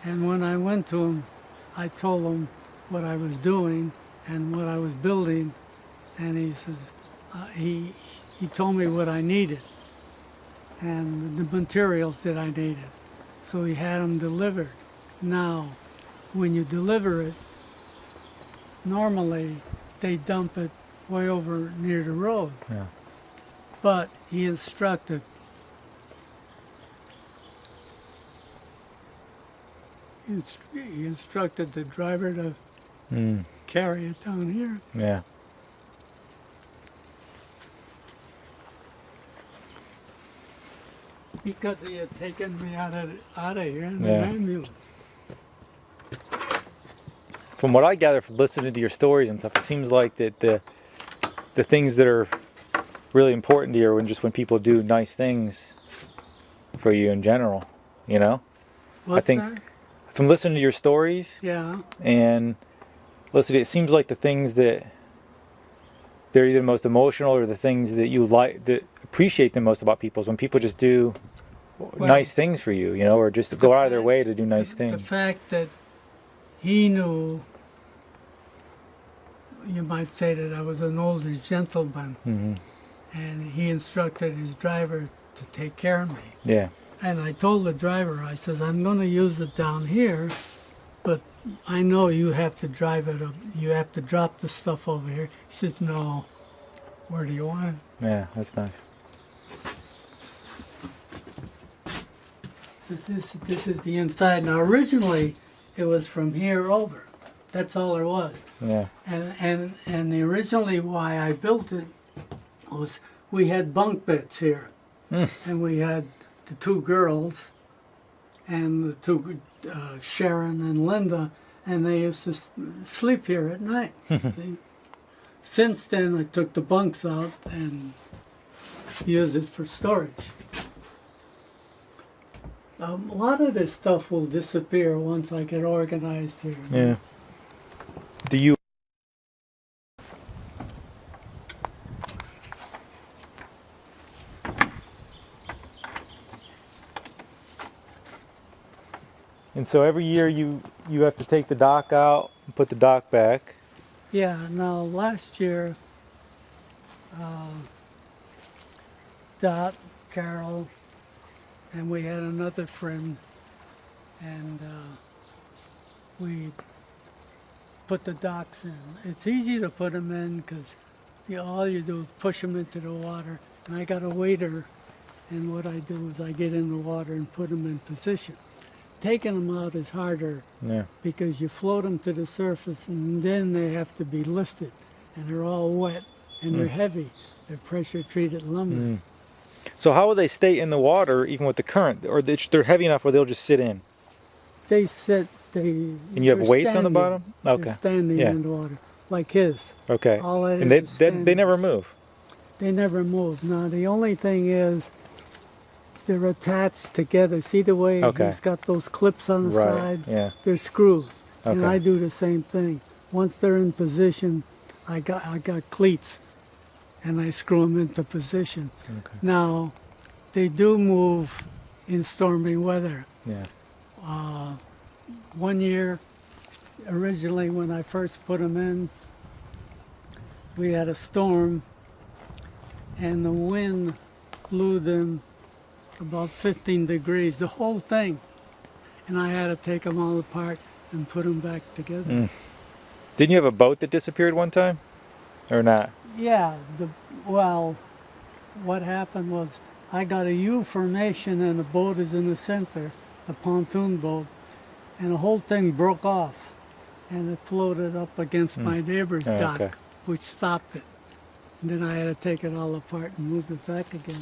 Speaker 1: And when I went to him, I told him what I was doing and what I was building. And he says, he told me what I needed and the materials that I needed. So he had them delivered. Now, when you deliver it, normally they dump it way over near the road.
Speaker 2: Yeah.
Speaker 1: But he instructed he instructed the driver to carry it down here.
Speaker 2: Yeah.
Speaker 1: Because he had taken me out of here in
Speaker 2: Yeah.
Speaker 1: an ambulance.
Speaker 2: From what I gather from listening to your stories and stuff, it seems like that the things that are really important to you are when people do nice things for you in general, you know?
Speaker 1: What's
Speaker 2: think-
Speaker 1: that?
Speaker 2: From listening to your stories
Speaker 1: Yeah.
Speaker 2: and listening, it seems like the things that they're either most emotional or the things that you like, that appreciate the most about people is when people just do nice things for you, you know, or just go out of their way to do nice
Speaker 1: The
Speaker 2: things.
Speaker 1: fact that he knew, you might say that I was an older gentleman,
Speaker 2: Hmm.
Speaker 1: and he instructed his driver to take care of me.
Speaker 2: Yeah.
Speaker 1: And I told the driver, I says, I'm going to use it down here, but I know you have to drive it up. You have to drop the stuff over here. He says, no. Where do you want it?
Speaker 2: Yeah, that's nice.
Speaker 1: So this is the inside. Now originally it was from here over. That's all there was.
Speaker 2: Yeah.
Speaker 1: And originally why I built it was we had bunk beds here, and we had the two girls and the two Sharon and Linda, and they used to sleep here at night. See? Since then, I took the bunks out and used it for storage. A lot of this stuff will disappear once I get organized here.
Speaker 2: Yeah. Do you? And so every year you have to take the dock out and put the dock back.
Speaker 1: Yeah, now last year, Dot, Carol, and we had another friend, and we put the docks in. It's easy to put them in because all you do is push them into the water, and I got a waiter, and what I do is I get in the water and put them in position. Taking them out is harder
Speaker 2: Yeah.
Speaker 1: because you float them to the surface and then they have to be lifted, and they're all wet and they're heavy. They're pressure treated lumber.
Speaker 2: So how will they stay in the water even with the current, or they're heavy enough where they'll just sit in?
Speaker 1: They sit.
Speaker 2: And you have
Speaker 1: they're
Speaker 2: weights on the
Speaker 1: standing.
Speaker 2: bottom? Okay.
Speaker 1: They're standing
Speaker 2: Yeah.
Speaker 1: in the water like his.
Speaker 2: Okay.
Speaker 1: All that
Speaker 2: And
Speaker 1: is
Speaker 2: they
Speaker 1: standing.
Speaker 2: never move.
Speaker 1: They never move. Now the only thing is they're attached together. See the way
Speaker 2: Okay.
Speaker 1: he's got those clips on the
Speaker 2: Right,
Speaker 1: side?
Speaker 2: yeah.
Speaker 1: They're screwed. And
Speaker 2: Okay.
Speaker 1: I do the same thing. Once they're in position, I got cleats, and I screw them into position.
Speaker 2: Okay.
Speaker 1: Now, they do move in stormy weather.
Speaker 2: Yeah.
Speaker 1: 1 year, originally when I first put them in, we had a storm and the wind blew them about 15 degrees, the whole thing. And I had to take them all apart and put them back together.
Speaker 2: Didn't you have a boat that disappeared one time? Or not?
Speaker 1: Yeah, well, what happened was I got a U formation and the boat is in the center, the pontoon boat, and the whole thing broke off and it floated up against my neighbor's
Speaker 2: Oh,
Speaker 1: dock,
Speaker 2: okay.
Speaker 1: which stopped it. And then I had to take it all apart and move it back again.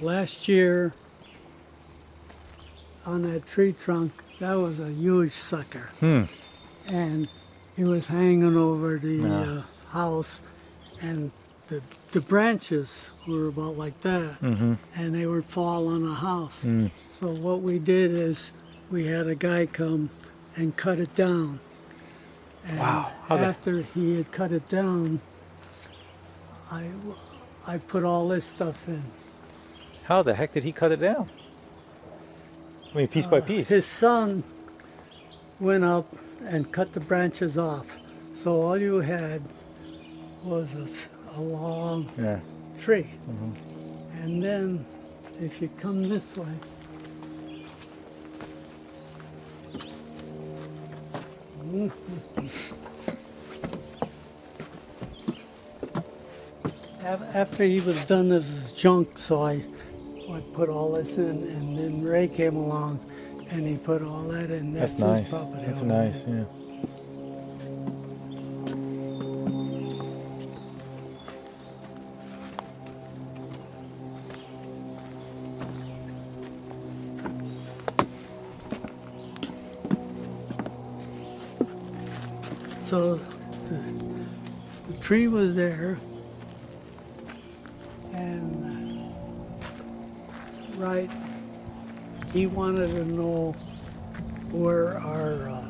Speaker 1: Last year, on that tree trunk, that was a huge sucker. And it was hanging over the house, and the branches were about like that, and they would fall on the house. So what we did is we had a guy come and cut it down. And
Speaker 2: Wow.
Speaker 1: after he had cut it down, I put all this stuff in.
Speaker 2: How the heck did he cut it down? I mean, piece by piece.
Speaker 1: His son went up and cut the branches off. So all you had was a long
Speaker 2: Yeah.
Speaker 1: tree. And then if you come this way, after he was done, this was junk, so I put all this in, and then Ray came along and he put all that in.
Speaker 2: That's
Speaker 1: his
Speaker 2: nice.
Speaker 1: property
Speaker 2: That's
Speaker 1: over
Speaker 2: nice,
Speaker 1: there.
Speaker 2: yeah.
Speaker 1: So the tree was there, and right, he wanted to know where our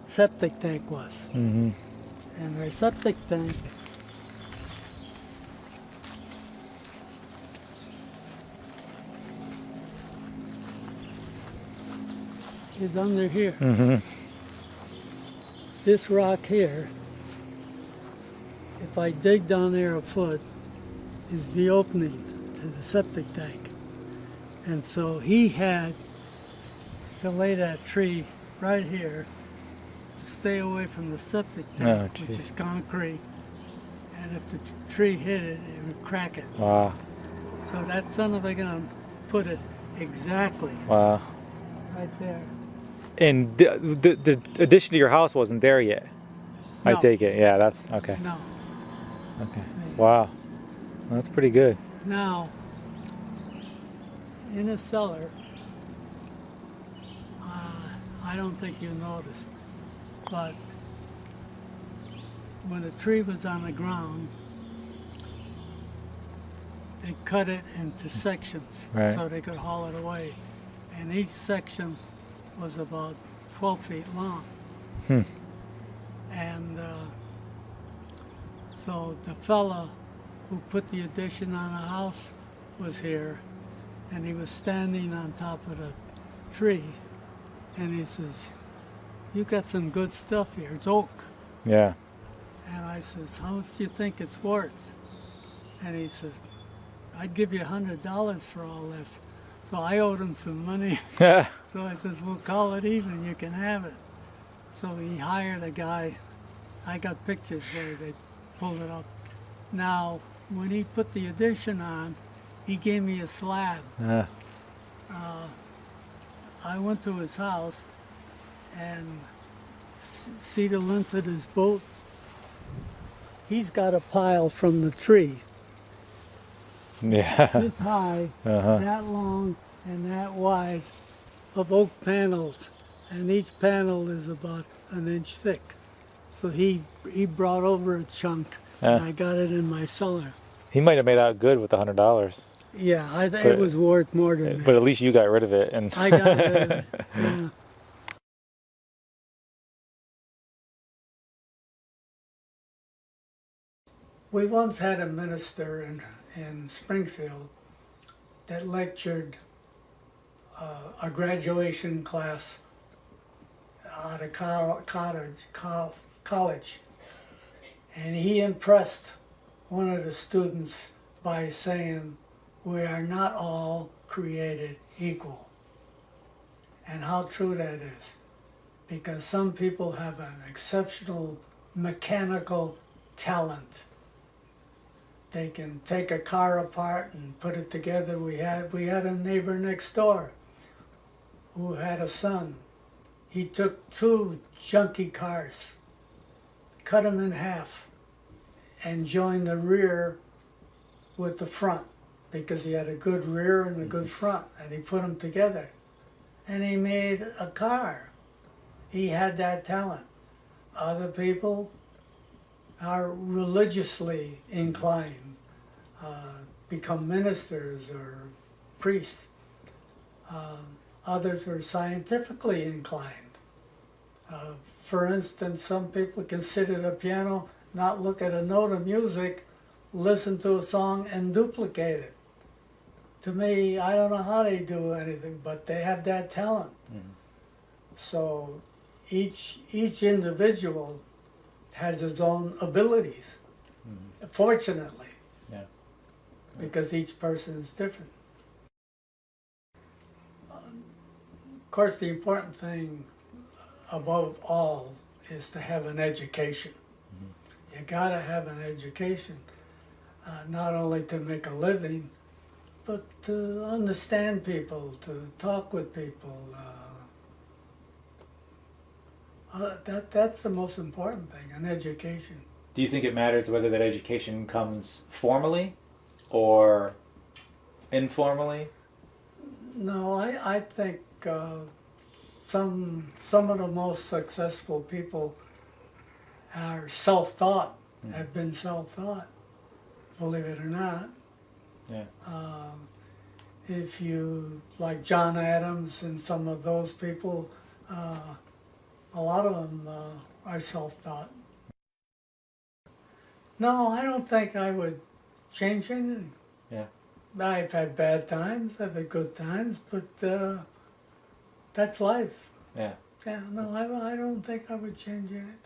Speaker 1: septic tank was. And our septic tank is under here. This rock here, if I dig down there a foot, is the opening to the septic tank. And so he had to lay that tree right here to stay away from the septic tank, which
Speaker 2: geez.
Speaker 1: is concrete. And if the tree hit it, it would crack it.
Speaker 2: Wow.
Speaker 1: So that son of a gun put it exactly
Speaker 2: Wow.
Speaker 1: right there.
Speaker 2: And the addition to your house wasn't there yet? I
Speaker 1: No.
Speaker 2: take it. Yeah, that's okay.
Speaker 1: No.
Speaker 2: Okay. Wow. Well, that's pretty good.
Speaker 1: Now, in a cellar, I don't think you noticed, but when the tree was on the ground, they cut it into sections
Speaker 2: Right.
Speaker 1: so they could haul it away. And each section was about 12 feet long. And so the fella who put the addition on the house was here, and he was standing on top of the tree, and he says, "You got some good stuff here. It's oak."
Speaker 2: Yeah.
Speaker 1: And I says, "How much do you think it's worth?" And he says, "I'd give you $100 for all this." So I owed him some money. So I says, "We'll call it even. You can have it." So he hired a guy. I got pictures where they pulled it up. Now, when he put the addition on, he gave me a slab. I went to his house and see the length of his boat. He's got a pile from the tree,
Speaker 2: Yeah.
Speaker 1: this high, that long, and that wide, of oak panels, and each panel is about an inch thick. So he brought over a chunk, and I got it in my cellar.
Speaker 2: He might have made out good with the $100.
Speaker 1: Yeah, it
Speaker 2: But-
Speaker 1: was worth more than
Speaker 2: But
Speaker 1: that.
Speaker 2: at least you got rid of it, and
Speaker 1: I got rid of it. Yeah. We once had a minister in Springfield that lectured a graduation class out of college. And he impressed one of the students by saying, "We are not all created equal." And how true that is. Because some people have an exceptional mechanical talent. They can take a car apart and put it together. We had a neighbor next door who had a son. He took two junky cars, cut them in half, and joined the rear with the front because he had a good rear and a good front, and he put them together. And he made a car. He had that talent. Other people are religiously inclined, become ministers or priests. Others are scientifically inclined. For instance, some people can sit at a piano, not look at a note of music, listen to a song and duplicate it. To me, I don't know how they do anything, but they have that talent. So each individual has its own abilities, fortunately,
Speaker 2: yeah.
Speaker 1: because each person is different. Of course, the important thing above all is to have an education. You gotta have an education, not only to make a living, but to understand people, to talk with people. That's the most important thing, an education.
Speaker 2: Do you think it matters whether that education comes formally or informally?
Speaker 1: No, I think some of the most successful people are self-taught, have been self-taught, believe it or not.
Speaker 2: Yeah.
Speaker 1: If you, like John Adams and some of those people, a lot of them are self-taught. No, I don't think I would change anything.
Speaker 2: Yeah.
Speaker 1: I've had bad times, I've had good times, but that's life.
Speaker 2: Yeah.
Speaker 1: Yeah, no, I don't think I would change anything.